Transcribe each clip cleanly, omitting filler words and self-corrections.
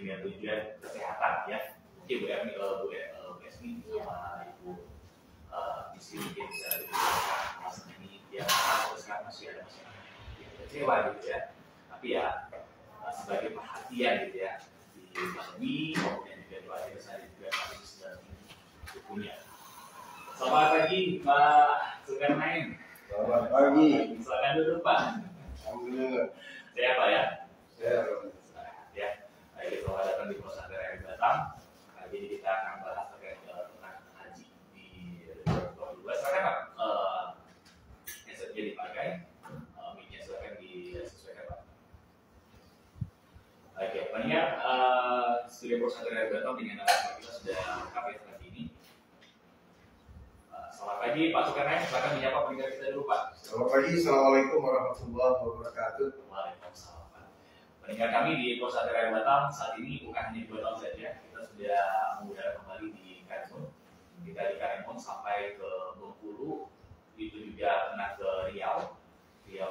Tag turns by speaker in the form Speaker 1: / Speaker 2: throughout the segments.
Speaker 1: dengan tujuan kesehatan ya. Mungkin Bu Esmi sama Ibu di sini bisa dijelaskan masalah ini ya. Sekarang masih ada masalah kecewa gitu ya. Tapi ya sebagai perhatian gitu ya di pandemi kemudian juga doa kita saya juga masih sedang punya. Selamat pagi Pak Zulkarnain.
Speaker 2: Selamat pagi.
Speaker 1: Silakan duduk Pak.
Speaker 2: Alhamdulillah.
Speaker 1: Saya Pak ya.
Speaker 2: Saya
Speaker 1: Ya. Baik, selamat datang di Pusat Daerah Batam. Kali ini kita akan bahas terkait tentang haji di 2022. Silakan Pak. Headsetnya dipakai, mic-nya silakan disesuaikan Pak. Oke, pendengar studio Pusat Daerah Batam dengan narasumber kita sudah lengkap ya pagi ini. Selamat pagi Pak Zulkarnain, silakan menyapa pendengar kita dulu Pak.
Speaker 2: Selamat pagi, assalamualaikum warahmatullahi wabarakatuh.
Speaker 1: Waalaikumsalam. Pendengar kami di Pusat Daerah Batam saat ini bukan hanya 2 tahun saja, kita sudah mengudara kembali di Karimun. Kita di Karimun sampai ke Bengkulu, itu juga pernah ke Riau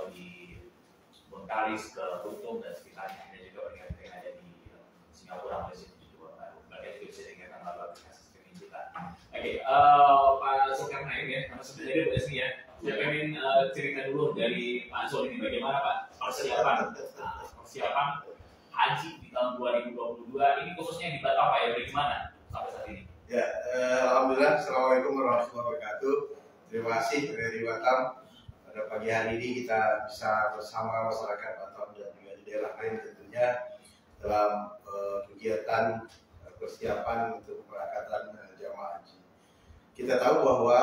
Speaker 1: di Bengkalis, ke Butung dan sekitarnya, dan juga pendengar yang ada di Singapura, Malaysia juga baru. Mereka juga bisa dengarkan melalui aplikasi streaming kita. Oke, Pak Zulkarnain ya, nama sebenarnya Bu Esmi ya. Saya pengen cerita dulu dari Pak Zul ini bagaimana Pak persiapan haji di tahun 2022 ini khususnya di Batam Pak ya, bagaimana sampai saat ini?
Speaker 2: Ya, alhamdulillah. Assalamualaikum warahmatullahi wabarakatuh. Terima kasih dari Batam. Pada pagi hari ini kita bisa bersama masyarakat Batam dan juga di daerah lain tentunya dalam kegiatan persiapan untuk keberangkatan jamaah haji. Kita tahu bahwa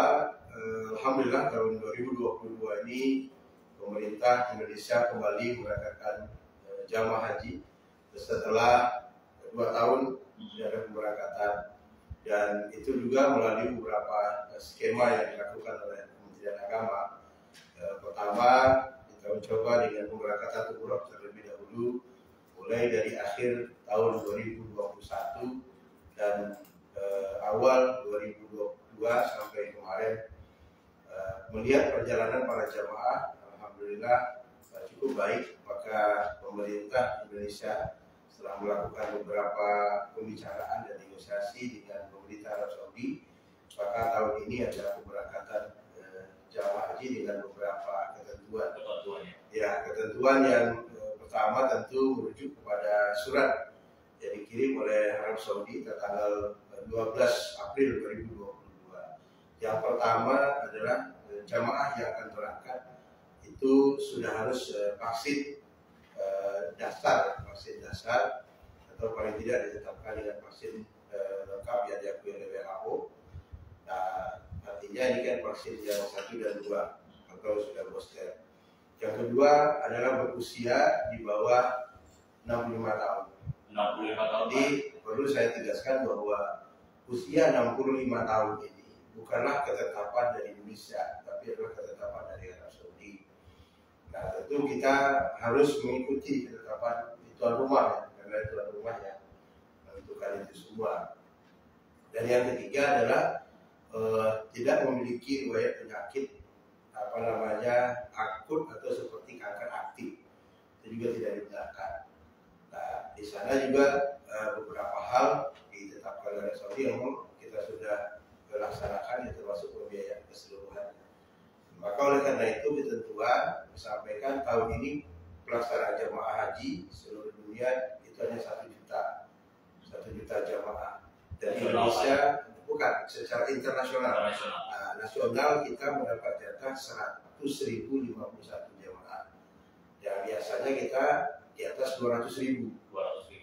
Speaker 2: alhamdulillah tahun 2022 ini pemerintah Indonesia kembali memberangkatkan jamaah haji setelah 2 tahun tidak ada pemberangkatan, dan itu juga melalui beberapa skema yang dilakukan oleh Kementerian Agama. Pertama, kita mencoba dengan pemberangkatan umroh terlebih dahulu mulai dari akhir tahun 2021 dan awal 2022 sampai kemarin. Melihat perjalanan para jamaah, alhamdulillah cukup baik. Maka pemerintah Indonesia setelah melakukan beberapa pembicaraan dan negosiasi dengan pemerintah Arab Saudi, maka tahun ini ada pemberangkatan jamaah haji dengan beberapa ketentuan. Ya, ketentuan yang pertama tentu merujuk kepada surat yang dikirim oleh Arab Saudi tanggal 12 April 2022. Yang pertama adalah jamaah yang akan berangkat itu sudah harus vaksin dasar atau paling tidak ditetapkan dengan vaksin lengkap yang diakui oleh WHO. Nah, artinya ini kan vaksin yang 1 dan 2 atau sudah booster. Yang kedua adalah berusia di bawah 65 tahun.
Speaker 1: 65 tahun.
Speaker 2: Jadi perlu saya tegaskan bahwa usia 65 tahun ini bukanlah ketetapan dari Indonesia, tapi adalah ketetapan dari Arab Saudi. Nah, tentu kita harus mengikuti ketetapan tuan rumah ya, karena tuan rumah yang menentukan itu semua. Dan yang ketiga adalah tidak memiliki riwayat penyakit akut atau seperti kanker aktif, itu juga tidak dibenarkan. Nah, di sana juga beberapa hal ditetapkan oleh Saudi yang kita sudah laksanakan, yang termasuk pembiayaan keseluruhan. Maka oleh karena itu ketentuan disampaikan tahun ini pelaksanaan jamaah haji seluruh dunia itu hanya 1 juta jamaah. Dan Indonesia bukan secara internasional. Nah, nasional kita mendapat jatah 100.051 jamaah. Yang biasanya kita di atas 200.000.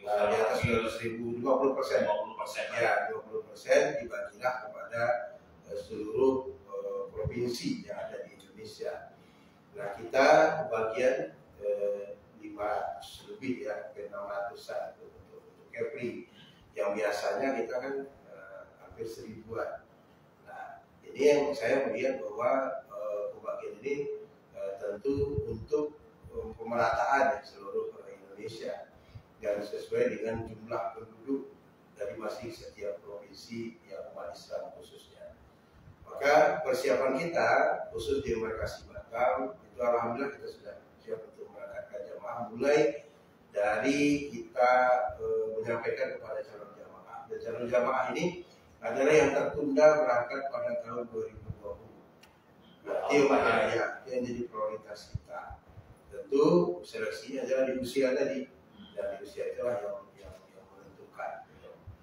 Speaker 2: Di atas 200.000, 20%. Ya, 20% dibagilah kepada seluruh provinsi yang ada di Indonesia. Nah, kita bagian 500 lebih ya, ke 600-an untuk Kepri. Yang biasanya kita kan hampir 1000-an. Nah, jadi yang saya melihat bahwa pembagian ini tentu untuk pemerataan seluruh Indonesia dan sesuai dengan jumlah penduduk dari masing setiap provinsi yang umat Islam khususnya. Maka persiapan kita khusus di embarkasi Batam itu alhamdulillah kita sudah siap untuk memberangkatkan jamaah mulai dari kita menyampaikan kepada calon jamaah. Dan calon jamaah ini adalah yang tertunda berangkat pada tahun 2020. Berarti yang jadi prioritas kita. Tentu seleksinya adalah di usia tadi, dan di usia itulah yang menentukan.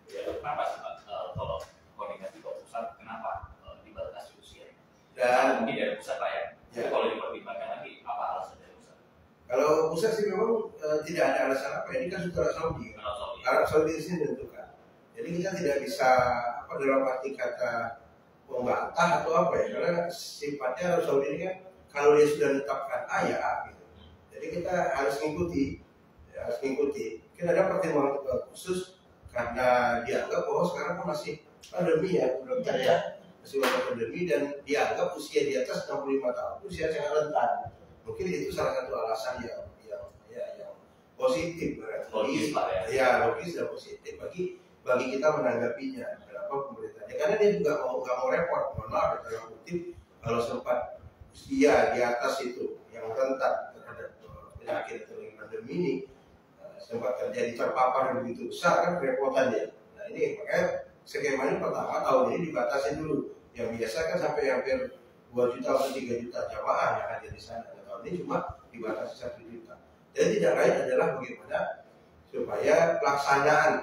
Speaker 1: Ya, kenapa sih Pak kalau koordinasi ke pusat kenapa dibatasi usia?
Speaker 2: Dan
Speaker 1: mungkin dari pusat Pak ya. Jadi kalau dipertimbangkan lagi apa alasan dari pusat?
Speaker 2: Kalau pusat sih memang tidak ada alasan apa. Ini kan sudah Saudi. Arab Saudi di sini menentukan. Jadi kita tidak bisa dalam arti kata membantah atau apa ya, karena sifatnya Arab Saudi ini kan kalau dia sudah menetapkan A ya A gitu. Jadi kita harus mengikuti, Mungkin ada pertimbangan khusus karena dianggap bahwa sekarang kan masih pandemi ya, masih pandemi dan dianggap usia di atas 65 tahun usia sangat rentan. Mungkin itu salah satu alasan yang positif berarti. Logis dan positif bagi kita menanggapinya. Kenapa pemerintahnya? Karena dia juga nggak mau repot. Mohon maaf dalam kutip, kalau sempat usia di atas itu yang rentan terhadap penyakit atau pandemi ini sempat terjadi terpapar yang begitu besar kan kerepotan dia. Nah ini makanya skemanya pertama tahun ini dibatasi dulu. Yang biasa kan sampai hampir 2 juta atau 3 juta jamaah yang ada di sana. Dan tahun ini cuma dibatasi 1 juta. Dan tidak lain adalah bagaimana supaya pelaksanaan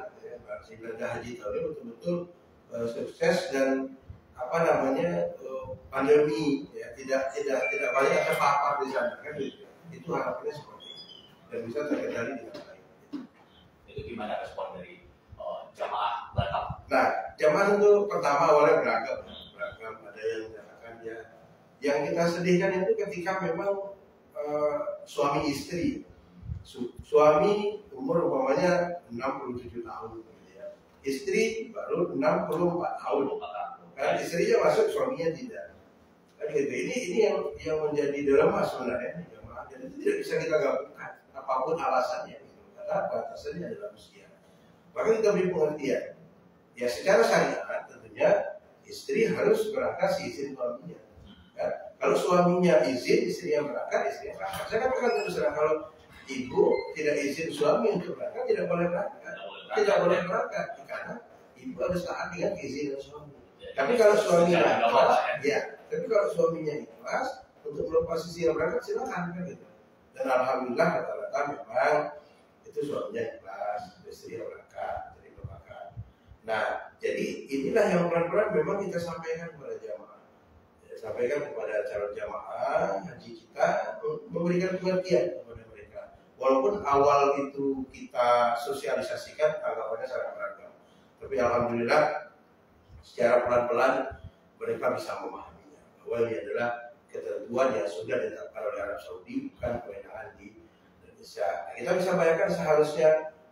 Speaker 2: ibadah haji tahun ini betul-betul sukses dan pandemi ya, tidak banyak terpapar di sana kan gitu. Itu harapannya seperti itu dan bisa terkendali dengan baik.
Speaker 1: Itu gimana respon dari jamaah Batam?
Speaker 2: Nah, jamaah itu pertama awalnya beragam. Ada yang menyatakan ya, yang kita sedihkan itu ketika memang suami istri, suami umur umpamanya 67 tahun, ya. Istri baru 64 tahun, kan istrinya masuk, suaminya tidak. Kan gitu. Ini yang menjadi dilema sebenarnya jamaah. Dan itu tidak bisa kita gabungkan apapun alasannya. Karena batasannya adalah usia. Maka kita beri pengertian. Ya secara syariat tentunya istri harus berangkat seizin suaminya. Kan? Kalau suaminya izin, istri yang berangkat, istri yang berangkat. Saya katakan terus terang, kalau ibu tidak izin suami untuk berangkat, tidak boleh berangkat. Tidak boleh berangkat karena ibu harus taat dengan keizinan suami. Tapi kalau suaminya ikhlas, tapi kalau suaminya ikhlas untuk melepas istri yang berangkat silakan kan gitu. Dan alhamdulillah rata-rata memang itu suaminya ikhlas, istri yang berangkat, jadi berangkat. Nah, jadi inilah yang pelan-pelan memang kita sampaikan kepada jamaah. Sampaikan kepada calon jamaah haji kita, memberikan pengertian kepada mereka. Walaupun awal itu kita sosialisasikan tanggapannya sangat beragam, tapi alhamdulillah secara pelan-pelan mereka bisa memahaminya bahwa ini adalah ketentuan yang sudah ditetapkan oleh Arab Saudi, bukan kewenangan di Indonesia. Kita bisa bayangkan seharusnya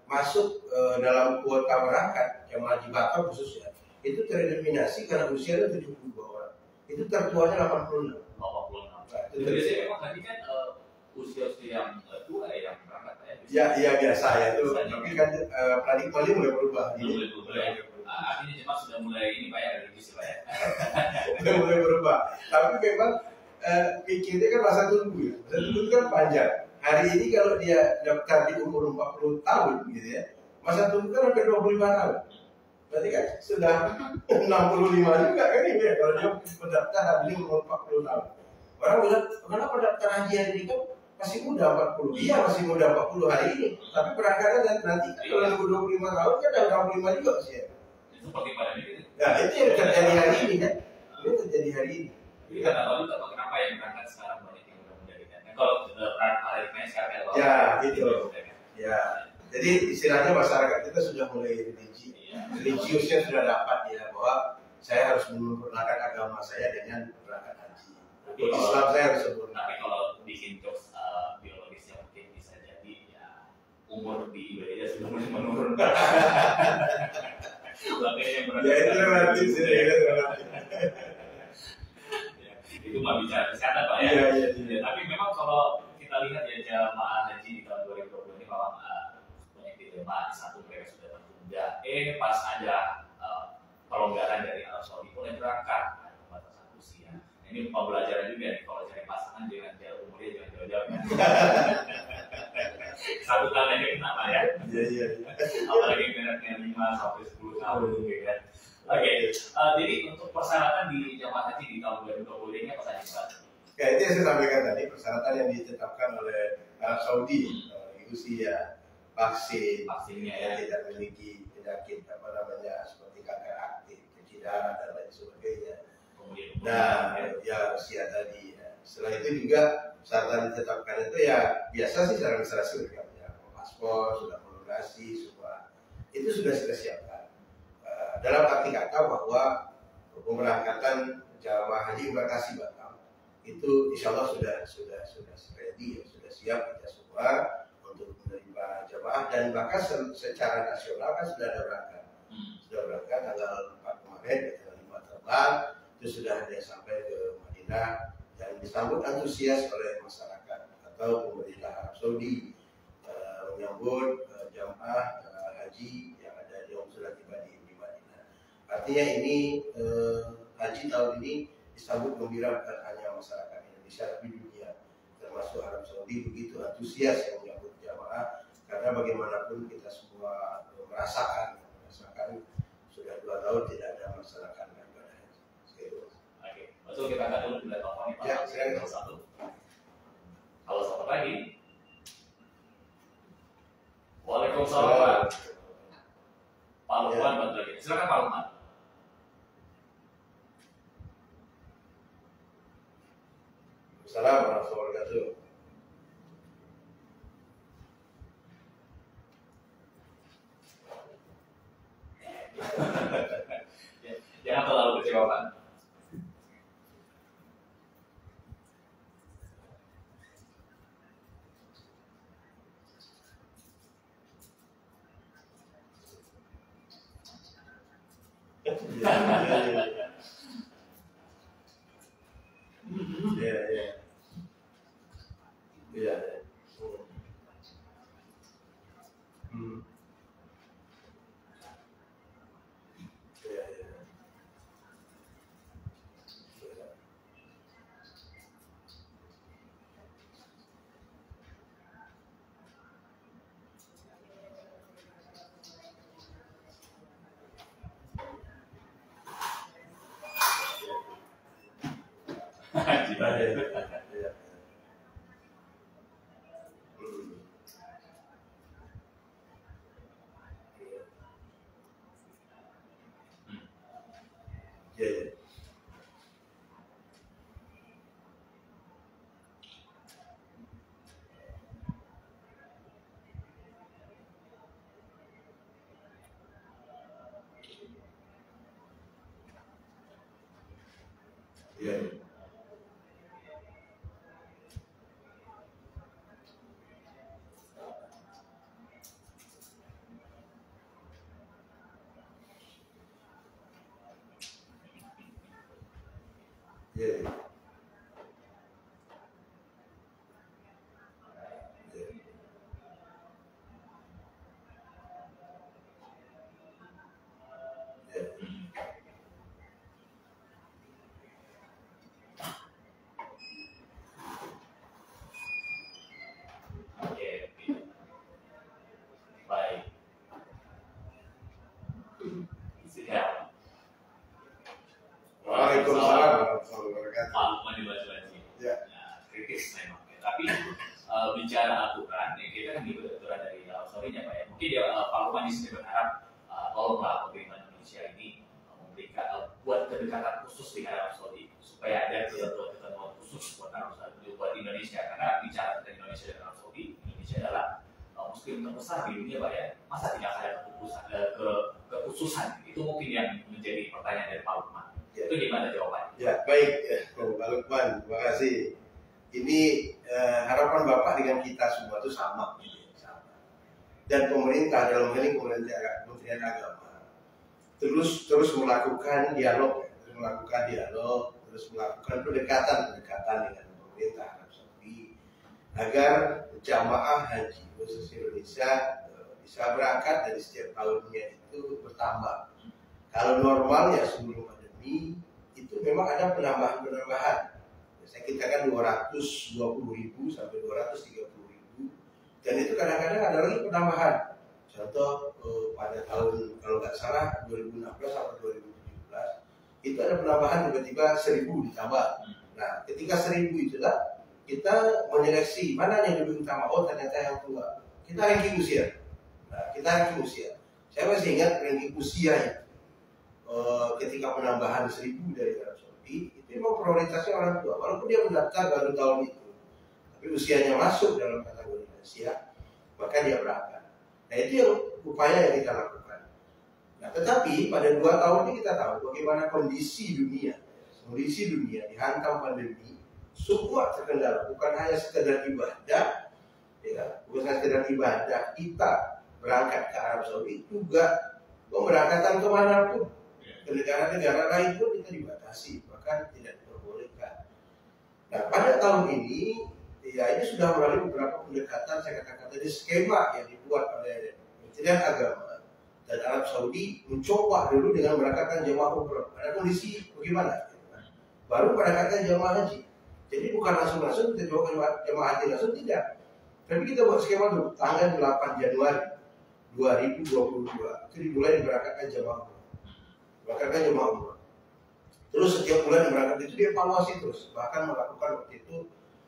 Speaker 2: masuk dalam kuota berangkat jamaah haji Batam khususnya itu tereliminasi karena usianya 72 orang. Itu tertuanya 86.
Speaker 1: Jadi memang tadi kan usia-usia yang tua yang berangkat
Speaker 2: ya. Ya biasa ya itu. Tapi kan paradigma mulai berubah.
Speaker 1: Artinya jemaah sudah mulai ini Pak ya, religius Pak ya.
Speaker 2: Sudah mulai berubah. Tapi memang pikirnya kan masa tunggu ya. Masa tunggu kan panjang. Hari ini kalau dia daftar di umur 40 tahun gitu ya, masa tunggu kan sampai 25 tahun. Berarti kan sudah 65 juga kan ini ya, kalau dia mendaftar hari ini umur 40 tahun. Orang bilang, kenapa daftar haji hari ini kan masih muda 40? Iya masih muda 40 hari ini, tapi berangkatnya nanti kalau nunggu 25 tahun kan udah 65 juga sih ya.
Speaker 1: Itu seperti pada ini.
Speaker 2: Nah itu yang terjadi hari ini kan, itu terjadi hari ini.
Speaker 1: Jadi kata tahu kenapa yang berangkat sekarang banyak yang muda gitu. Nah, kalau paradigmanya sekarang ada
Speaker 2: ya gitu. Ya, jadi istilahnya masyarakat kita sudah mulai religiusnya sudah dapat ya bahwa saya harus menyempurnakan agama saya dengan berangkat haji. Islam saya harus sempurna.
Speaker 1: Tapi kalau bikin jokes biologisnya mungkin bisa jadi ya umur di Indonesia sudah mulai menurun.
Speaker 2: Ya itu relatif sih,
Speaker 1: itu mah bicara kesehatan Pak ya.
Speaker 2: Iya.
Speaker 1: Tapi memang kalau kita lihat ya jamaah haji di tahun 2020 ini memang banyak dilema. Satu mereka sudah tertunda. Pas ada pelonggaran dari Arab Saudi mulai berangkat batasan usia. Ini pembelajaran juga nih kalau cari pasangan jangan jauh umurnya jangan jauh-jauh. 1 tahun aja kenapa ya?
Speaker 2: Iya.
Speaker 1: Apalagi mereknya 5 sampai 10 tahun gitu kan. Oke, jadi untuk persyaratan di jamaah haji di tahun 2020 ini apa saja Pak?
Speaker 2: Ya itu yang saya sampaikan tadi, persyaratan yang ditetapkan oleh Arab Saudi, usia, vaksinnya yang tidak memiliki penyakit seperti kanker aktif, cuci darah dan lain sebagainya.
Speaker 1: Kemudian,
Speaker 2: nah ya usia tadi. Setelah itu juga persyaratan ditetapkan itu ya biasa sih secara administrasi mereka punya paspor, sudah homologasi, semua itu sudah kita siapkan. Dalam arti kata bahwa pemberangkatan jamaah haji embarkasi Batam itu insya Allah sudah ready, sudah siap kita semua untuk menerima jamaah, dan bahkan secara nasional kan sudah ada berangkat, tanggal 4 kemarin, tanggal 5 terbang, itu sudah ada sampai ke Madinah dan disambut antusias oleh masyarakat atau pemerintah Arab Saudi menyambut jamaah haji yang ada yang sudah tiba di Madinah. Artinya ini haji tahun ini disambut gembira bukan hanya masyarakat Indonesia tapi dunia, termasuk Arab Saudi begitu antusias yang menyambut jamaah, karena bagaimanapun kita semua merasakan sudah 2 tahun tidak ada melaksanakan ibadah haji.
Speaker 1: Oke, betul, kita akan dulu bila telepon Pak.
Speaker 2: Ya, silakan.
Speaker 1: Satu. Halo, selamat pagi. Waalaikumsalam Pak. Pak Lukman bantu lagi. Silakan Pak Lukman.
Speaker 2: Assalamualaikum warahmatullahi wabarakatuh.
Speaker 1: Jangan terlalu kecewa Pak. Waalaikumsalam warahmatullahi wabarakatuh. Pak Lukman di Baju-Baju.
Speaker 2: Ya.
Speaker 1: Kritis memang. Tapi bicara aturan, ya kita kan ikut aturan dari Arab Saudi ya Pak ya. Mungkin dia Pak Lukman di sini berharap tolonglah pemerintah Indonesia ini memberikan buat kedekatan khusus di Arab Saudi supaya ada ketentuan khusus buat Arab Saudi, buat Indonesia, karena bicara tentang Indonesia dan Arab Saudi, Indonesia adalah muslim terbesar di dunia Pak ya. Masa tidak ada kekhususan? Itu mungkin yang menjadi pertanyaan dari Pak Lukman. Itu gimana jawabannya?
Speaker 2: Ya, baik ya, Pak Lukman, terima kasih. Ini harapan Bapak dengan kita semua itu sama. Dan pemerintah dalam hal ini Kementerian Agama terus melakukan dialog, terus melakukan pendekatan dengan pemerintah Arab Saudi agar jamaah haji khusus Indonesia bisa berangkat dari setiap tahunnya itu bertambah. Kalau normalnya sebelum pandemi itu memang ada penambahan. Biasanya kita kan 220.000 sampai 230.000, dan itu kadang-kadang ada lagi penambahan. Contoh pada tahun kalau nggak salah 2016 atau 2017 itu ada penambahan tiba-tiba 1.000 ditambah. Nah, ketika 1.000 itulah kita menyeleksi mana yang lebih utama. Oh, ternyata yang tua. Kita ranking usia. Nah, kita ranking usia. Saya masih ingat ranking usia ya. Ketika penambahan 1.000 dari Arab Saudi itu memang prioritasnya orang tua. Walaupun dia mendaftar baru tahun itu, tapi usianya masuk dalam kategori lansia, maka dia berangkat. Nah, itu yang upaya yang kita lakukan. Nah, tetapi pada 2 tahun ini kita tahu bagaimana kondisi dunia. Kondisi dunia dihantam pandemi, semua terkendala. Bukan hanya sekedar ibadah, ya, bukan hanya sekedar ibadah kita berangkat ke Arab Saudi, juga pemberangkatan kemanapun ke negara-negara lain pun kita dibatasi, bahkan tidak diperbolehkan. Nah, pada tahun ini, ya ini sudah melalui beberapa pendekatan, saya katakan tadi skema yang dibuat oleh Kementerian Agama dan Arab Saudi mencoba dulu dengan berangkatkan jemaah umroh. Ada kondisi bagaimana? Baru berangkatkan jemaah haji. Jadi bukan langsung kita coba jemaah haji langsung, tidak. Tapi kita buat skema dulu, tanggal 8 Januari 2022 itu dimulai diberangkatkan jemaah umroh. Berangkatkan jemaah umroh. Terus setiap bulan berangkat itu dievaluasi terus, bahkan melakukan waktu itu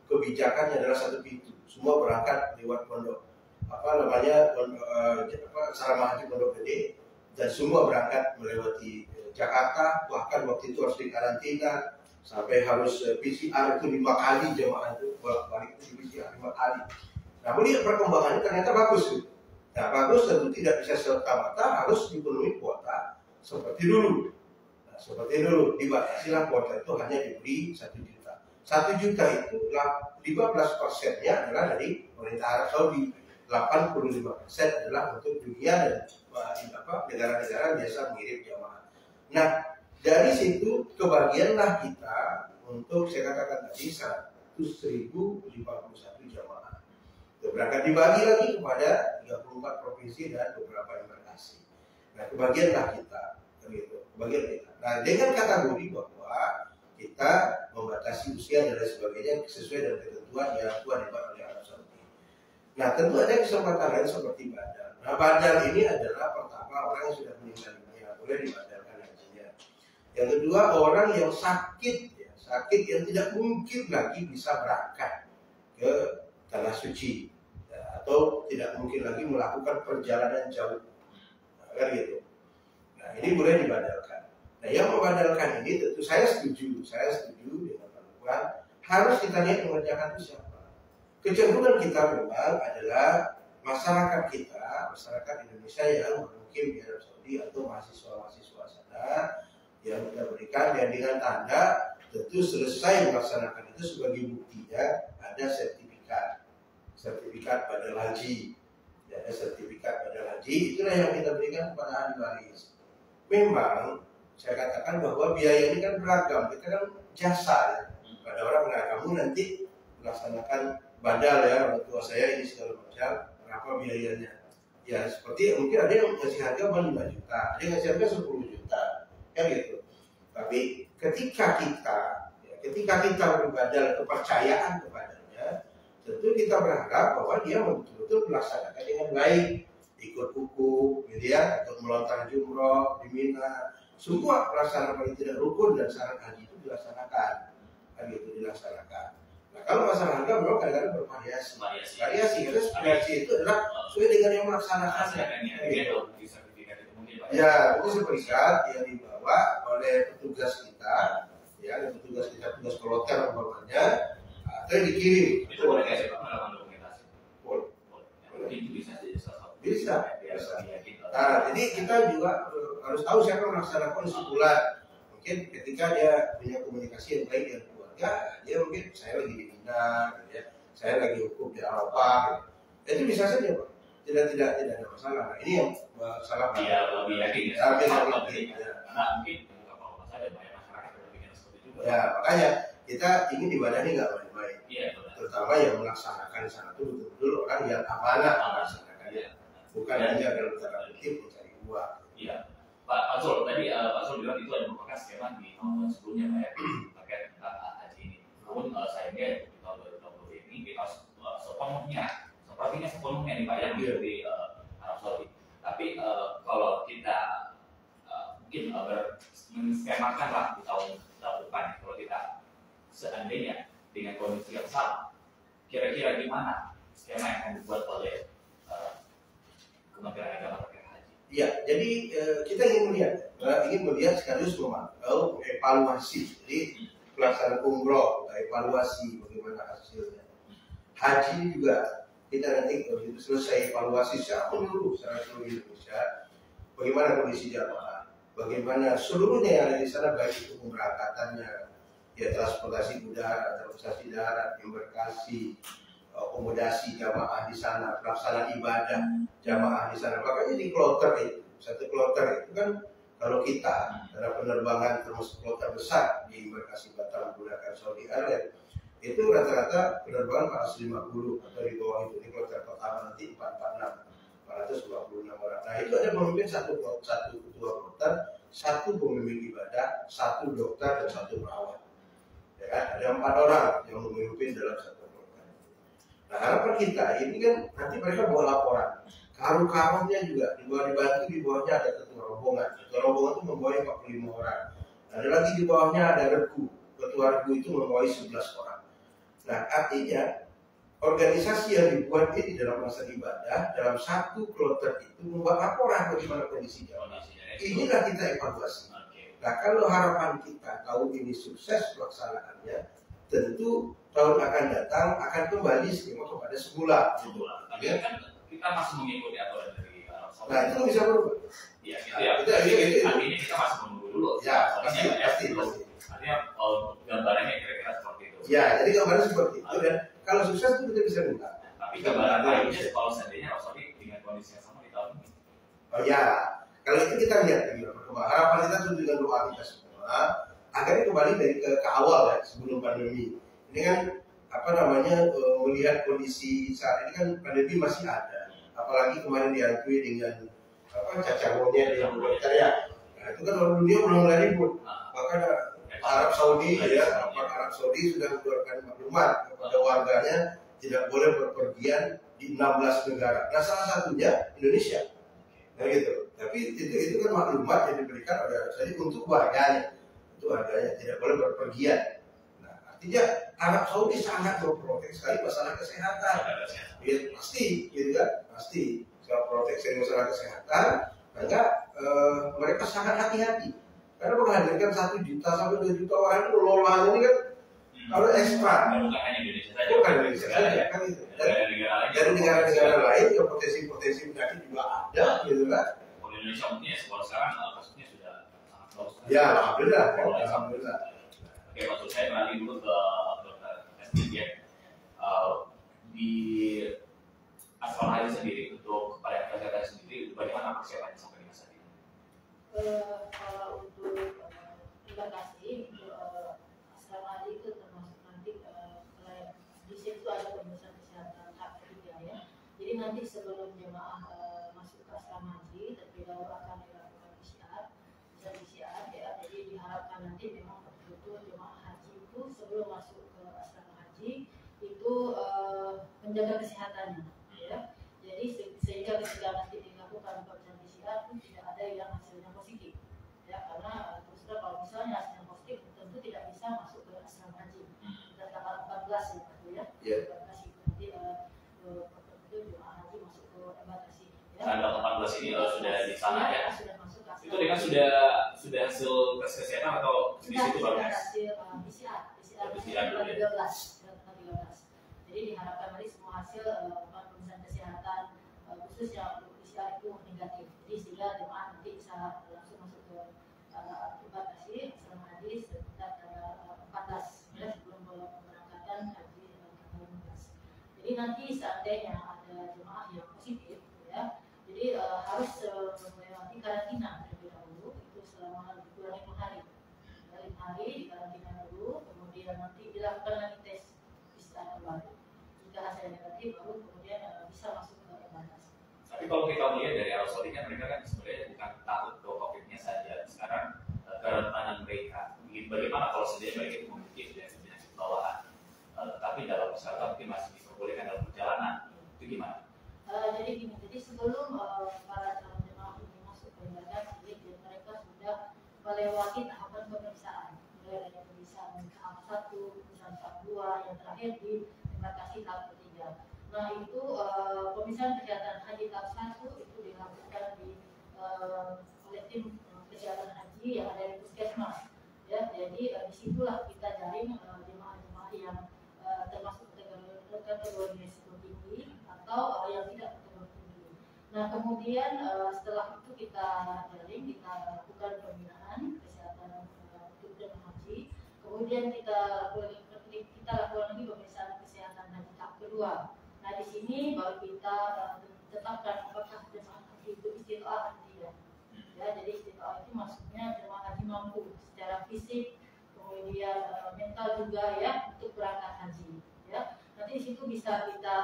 Speaker 2: kebijakannya adalah satu pintu, semua berangkat lewat pondok asrama haji Pondok Gede, dan semua berangkat melewati Jakarta, bahkan waktu itu harus dikarantina sampai harus PCR itu 5 kali jemaah itu bolak-balik itu PCR 5 kali. Namun lihat perkembangannya ternyata bagus. Nah, bagus tentu tidak bisa serta-merta harus dipenuhi kuota seperti dulu. Nah, seperti dulu dibatasilah kuota itu hanya diberi 1 juta. 1 juta itu 15%-nya adalah dari pemerintah Arab Saudi, 85% adalah untuk dunia dan negara-negara biasa mengirim jamaah. Nah, dari situ kebagianlah kita untuk saya katakan tadi 100.051 jamaah. Itu berangkat dibagi lagi kepada 34 provinsi dan beberapa embarkasi. Nah, kebagianlah kita, begitu. Kebagian kita. Nah, dengan kategori bahwa kita membatasi usia dan lain sebagainya sesuai dengan ketentuan yang dibuat oleh Arab Saudi. Nah, tentu ada kesempatan lain seperti badal. Nah, badal ini adalah pertama orang yang sudah meninggal dunia boleh dibadalkan hajinya. Yang kedua orang yang sakit, ya, sakit yang tidak mungkin lagi bisa berangkat ke tanah suci, ya, atau tidak mungkin lagi melakukan perjalanan jauh, nah, kan gitu. Nah, ini boleh dibadalkan. Nah, yang membadalkan ini tentu saya setuju dengan Pak Lukman, harus kita lihat mengerjakan itu siapa. Kecenderungan kita memang adalah masyarakat Indonesia yang mungkin di Arab Saudi atau mahasiswa-mahasiswa sana yang kita berikan, dan dengan tanda tentu selesai melaksanakan itu sebagai buktinya ada sertifikat badal haji, ada sertifikat badal haji, itulah yang kita berikan kepada ahli waris. Memang saya katakan bahwa biaya ini kan beragam, kita kan jasa ya. Pada orang, nah kamu nanti melaksanakan badal ya, orang tua saya ini segala macam, berapa biayanya? Ya seperti mungkin ada yang ngasih harga 5 juta, ada yang ngasih harga 10 juta, kan gitu. Tapi ketika kita berbadal kepercayaan kepadanya, tentu kita berharap bahwa dia betul-betul melaksanakan dengan baik, ikut hukum, gitu ya, untuk melontar jumroh di Mina. Semua pelaksanaan tidak rukun dan syarat haji itu dilaksanakan, Nah, kalau masalah harga memang kadang-kadang bervariasi. Variasi itu adalah sesuai dengan yang melaksanakannya. Ya, itu sertifikat yang dibawa oleh petugas kita, ya, petugas kloter umpamanya, atau yang dikirim.
Speaker 1: Itu boleh nggak sih Pak melakukan dokumentasi?
Speaker 2: Boleh.
Speaker 1: Itu bisa jadi salah satu.
Speaker 2: Bisa. Nah, jadi kita juga harus tahu siapa melaksanakan kesimpulan. Mungkin ketika dia punya komunikasi yang baik dengan keluarga, dia mungkin saya lagi di Mina, ya, saya lagi hukum di Arafah, itu bisa saja Pak. Tidak ada masalah. Nah, ini yang salah.
Speaker 1: Iya, lebih yakin ya. Karena mungkin kalau saya banyak masyarakat yang berpikir seperti itu.
Speaker 2: Ya, makanya kita ingin ibadahnya nggak main-main.
Speaker 1: Iya,
Speaker 2: terutama yang melaksanakan di sana itu betul-betul orang yang amanah melaksanakannya, bukan hanya dalam tanda kutip mencari uang.
Speaker 1: Iya, Pak Zul tadi Pak Zul bilang itu ada merupakan skema di tahun sebelumnya Pak ya, terkait haji ini. Namun sayangnya di tahun 2020 ini kita sepenuhnya nih Pak yang di Arab Saudi. Tapi kalau kita mungkin menskemakan lah di tahun depan, kalau kita seandainya dengan kondisi yang sama, kira-kira gimana skema yang akan dibuat oleh Kementerian Agama terkait haji?
Speaker 2: Iya, jadi kita ingin melihat sekaligus memantau evaluasi. Jadi pelaksanaan umroh, evaluasi bagaimana hasilnya. Haji juga kita nanti begitu selesai evaluasi secara menyeluruh seluruh Indonesia, bagaimana kondisi jamaah, bagaimana seluruhnya yang ada di sana, baik itu pemberangkatannya, ya transportasi udara, transportasi darat, embarkasi, akomodasi jamaah di sana, pelaksanaan ibadah jamaah di sana. Makanya di kloter itu, satu kloter itu kan kalau kita dalam penerbangan termasuk kloter besar di embarkasi Batam menggunakan Saudi Airlines, itu rata-rata penerbangan 450 atau di bawah itu. Di kloter pertama nanti 446 orang. Nah itu ada pemimpin satu ketua kloter, satu pemimpin ibadah, satu dokter dan satu perawat. Ya kan? Ada 4 orang yang memimpin dalam satu kloter. Nah harapan kita ini kan nanti mereka bawa laporan. Karu-karunya juga dibantu, di bawahnya ada ketua rombongan. Ketua rombongan itu membawahi 45 orang. Ada lagi di bawahnya ada regu. Ketua regu itu membawahi 11 orang. Nah artinya organisasi yang dibuat ini dalam masa ibadah, dalam satu kloter itu membuat laporan bagaimana kondisinya. Inilah kita evaluasi. Nah kalau harapan kita tahun ini sukses pelaksanaannya, tentu tahun akan datang akan kembali skema kepada semula.
Speaker 1: Tapi kan kita masih mengikuti aturan dari Arab Saudi.
Speaker 2: Nah itu bisa berubah.
Speaker 1: Iya, gitu ya. Artinya kita masih menunggu dulu.
Speaker 2: Ya, pasti.
Speaker 1: Artinya gambarannya kira-kira seperti itu.
Speaker 2: Ya, jadi gambarannya seperti itu dan kalau sukses itu kita bisa minta.
Speaker 1: Tapi gambaran lainnya kalau seandainya Arab Saudi dengan kondisi yang sama di tahun ini.
Speaker 2: Oh ya, kalau itu kita lihat lagi perkembangan. Harapan kita tentu dengan doa kita semua akhirnya kembali dari ke awal ya sebelum pandemi. Ini kan melihat kondisi saat ini kan pandemi masih ada. Apalagi kemarin dihantui dengan cacar monyet yang ya. Nah itu kan orang dunia mulai ribut. Bahkan Arab Saudi sudah mengeluarkan maklumat kepada warganya tidak boleh berpergian di 16 negara. Nah salah satunya Indonesia. Nah gitu. Tapi itu kan maklumat yang diberikan oleh Arab Saudi untuk warganya. Itu warganya tidak boleh berpergian. Nah artinya Arab Saudi sangat memprotek sekali masalah kesehatan. Ya, pasti, gitu kan? Pasti. Soal proteksi masalah kesehatan, maka mereka sangat hati-hati. Karena menghadirkan 1 juta sampai 2 juta orang itu lolaan ini kan kalau ekstra.
Speaker 1: Bukan hanya Indonesia saja.
Speaker 2: Bukan Indonesia saja kan itu. Dari negara-negara lain yang potensi penyakit juga ada, gitu kan?
Speaker 1: Kalau Indonesia mungkin sekarang kasusnya sudah sangat bagus.
Speaker 2: Ya, alhamdulillah.
Speaker 1: Oke, maksud saya beralih dulu ke Dr. Estia. Di asrama haji sendiri untuk pada kesehatan sendiri bagaimana persiapannya sampai di masa ini?
Speaker 3: Kalau untuk embarkasi asrama haji itu termasuk nanti di situ ada pemeriksaan kesehatan tahap ketiga ya. Jadi nanti sebelum jemaah masuk ke asrama haji terlebih dahulu akan dilakukan PCR ya. Jadi diharapkan nanti memang betul-betul jemaah haji itu sebelum masuk ke asrama haji itu menjaga kesehatannya ya. Jadi sehingga ketika nanti dilakukan pemeriksaan PCR itu tidak ada yang hasilnya positif ya, karena terus terang kalau misalnya hasilnya positif tentu tidak bisa masuk ke asrama haji. Kita tanggal 14 ya,
Speaker 2: Ya.
Speaker 3: 14 itu nanti betul-betul jemaah haji masuk ke embarkasi ya.
Speaker 1: Tanggal 14 ini sudah di sana ya.
Speaker 3: Sudah masuk ke asrama.
Speaker 1: Itu dengan sudah hasil tes kesehatan atau di situ baru tes?
Speaker 3: Hasil PCR
Speaker 1: dulu ya.
Speaker 3: 13. Jadi diharapkan nanti semua hasil pemeriksaan kesehatan khususnya PCR itu negatif. Jadi sehingga jemaah nanti bisa langsung masuk ke embarkasi asrama haji sekitar tanggal 14 ya, sebelum pemberangkatan haji tanggal 15. Jadi nanti seandainya ada jemaah yang positif ya, jadi harus melewati karantina terlebih dahulu itu selama kurang 5 hari. 5 hari di karantina dulu, kemudian nanti dilakukan lagi tes PCR kembali. Jika hasilnya negatif baru kemudian bisa masuk ke embarkasi.
Speaker 1: Tapi kalau kita melihat dari Arab Saudi kan mereka kan sebenarnya bukan takut ke COVID-nya saja, sekarang kerentanan mereka. Bagaimana kalau sebenarnya mereka itu memiliki penyakit bawaan, tapi dalam persyaratan mungkin masih diperbolehkan dalam perjalanan, itu gimana?
Speaker 3: Jadi sebelum para calon melewati tahapan pemeriksaan, mulai dari pemeriksaan tahap 1, pemeriksaan tahap 2, yang terakhir di embarkasi tahap ketiga. Nah itu pemeriksaan kesehatan haji tahap 1 itu dilakukan oleh tim kesehatan haji yang ada di puskesmas. Ya, jadi disitulah kita jaring jemaah-jemaah yang termasuk kategori risiko tinggi atau yang tidak kategori tinggi. Nah kemudian setelah itu kita jaring, kita lakukan pembinaan kesehatan untuk jemaah haji. Kemudian kita lakukan lagi pemeriksaan kesehatan haji tahap kedua. Nah di sini baru kita tetapkan apakah jemaah haji itu istiqoah atau tidak. Ya, jadi istiqoah itu maksudnya jemaah haji mampu secara fisik, kemudian mental juga ya untuk berangkat haji. Ya, nanti di situ bisa kita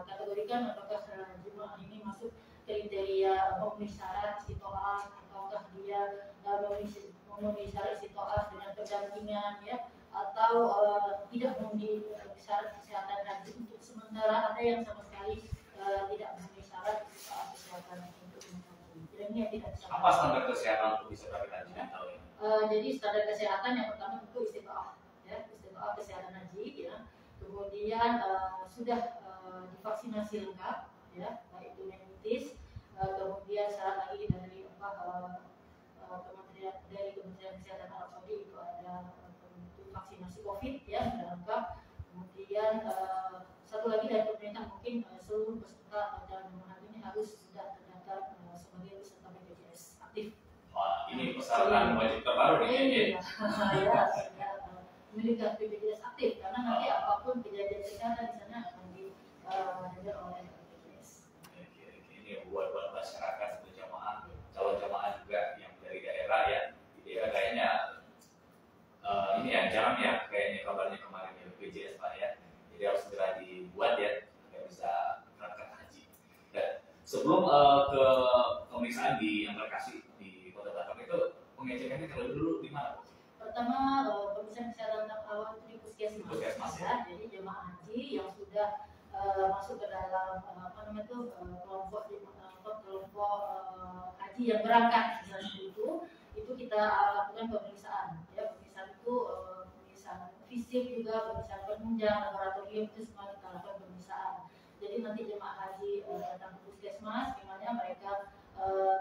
Speaker 3: kategorikan apakah jemaah ini masuk kriteria memenuhi syarat istiqoah ataukah dia memenuhi syarat istiqoah dengan pendampingan ya, atau tidak memenuhi syarat kesehatan haji untuk sementara, ada yang sama sekali tidak memenuhi syarat kesehatan untuk haji. Ini yang tidak bisa.
Speaker 1: Apa standar kesehatan untuk bisa berangkat haji?
Speaker 3: Jadi standar kesehatan yang pertama itu istiqoah, ya, istiqoah kesehatan haji, ya. Kemudian sudah divaksinasi lengkap, ya, baik itu meningitis, kemudian syarat lagi dari Kementerian Kesehatan Arab Saudi itu ada untuk vaksinasi COVID, ya, sudah lengkap. Kemudian satu lagi dari pemerintah mungkin seluruh peserta dalam jemaah ini harus sudah terdaftar sebagai peserta BPJS aktif.
Speaker 1: Wah, ini persyaratan wajib terbaru nih ya.
Speaker 3: Ya, sudah memiliki BPJS aktif karena nanti apapun kejadian kesehatan di sana akan dijaga oleh BPJS.
Speaker 1: Ini buat masyarakat untuk jamaah, calon jamaah juga yang dari daerah ya. Di daerah kayaknya ini ya jarang ya kayaknya kabarnya kemarin ya BPJS Pak ya. Jadi harus segera dibuat ya agar bisa berangkat haji. Dan sebelum ke pemeriksaan di embarkasi di Kota Batam itu pengecekannya kalau dulu di mana?
Speaker 3: Pertama pemeriksaan kesehatan tahap awal itu di puskesmas ya. Jadi jemaah haji yang sudah masuk ke dalam kelompok haji yang berangkat misalnya itu kita lakukan pemeriksaan ya. Pemeriksaan itu pemeriksaan fisik juga, pemeriksaan penunjang, laboratorium, itu semua kita lakukan pemeriksaan. Jadi nanti jemaah haji datang ke puskesmas, di mana mereka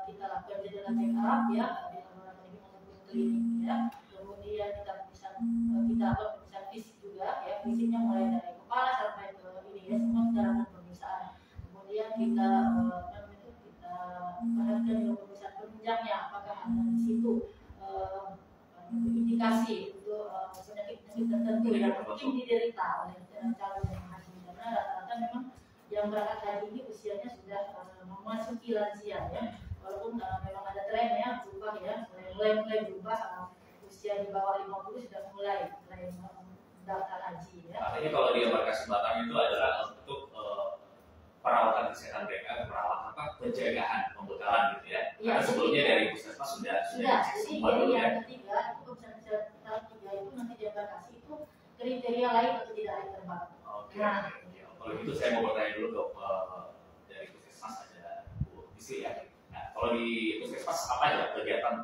Speaker 3: kita lakukan jadwal check up ya di laboratorium ataupun klinik ya. Kemudian kita lakukan pemeriksaan fisik juga ya, fisiknya mulai dari kepala sampai ke ini ya, semua kita lakukan pemeriksaan. Kemudian kita perhatikan juga pemeriksaan penunjangnya, apakah ada di situ indikasi untuk penyakit tertentu yang mungkin diderita oleh calon jemaah haji, karena rata-rata memang yang berangkat haji ini usianya sudah memasuki lansia ya, walaupun memang ada tren ya berubah ya, mulai berubah usia di bawah 50 sudah mulai mendaftar haji ya.
Speaker 1: Artinya kalau di embarkasi Batam itu adalah untuk perawatan kesehatan mereka, perawatan penjagaan, pembekalan gitu ya. Karena sebelumnya dari puskesmas sudah
Speaker 3: semua dulu ya. Yang ketiga itu pemeriksaan tahap 3 itu nanti di embarkasi itu kriteria lain atau tidak layak terbang.
Speaker 1: Oke. Kalau gitu saya mau bertanya dulu ke dari puskesmas ada Bu Isi ya. Nah, kalau di puskesmas apa ya kegiatan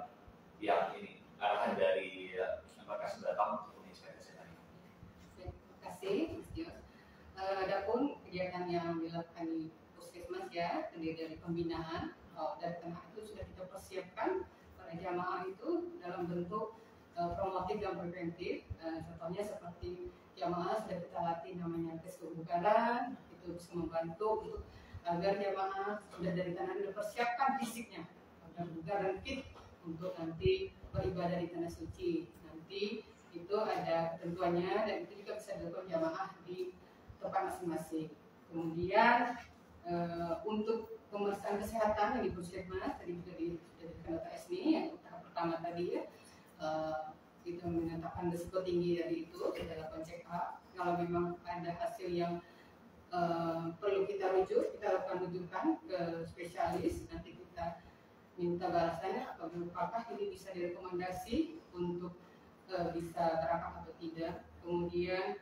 Speaker 1: yang ini arahan dari embarkasi Batam untuk menginspirasi kesehatan ini?
Speaker 4: Terima kasih, Mas Dios. Adapun kegiatan yang dilakukan di puskesmas ya, terdiri dari pembinaan dari tengah itu sudah kita persiapkan para jamaah itu dalam bentuk promotif dan preventif. Contohnya seperti jamaah sudah kita latih namanya tes kebugaran, itu bisa membantu untuk agar jamaah sudah dari tanah sudah persiapkan fisiknya agar bugar dan fit untuk nanti beribadah di tanah suci. Nanti itu ada ketentuannya dan itu juga bisa dilakukan jamaah di tempat masing-masing. Kemudian untuk pemeriksaan kesehatan yang di puskesmas tadi juga disebutkan Dr. Esni yang tahap pertama tadi ya, itu menyatakan risiko tinggi dari itu kita lakukan check up. Kalau memang ada hasil yang perlu kita rujuk, kita lakukan rujukan ke spesialis. Nanti kita minta balasannya apakah ini bisa direkomendasi untuk bisa berangkat atau tidak. Kemudian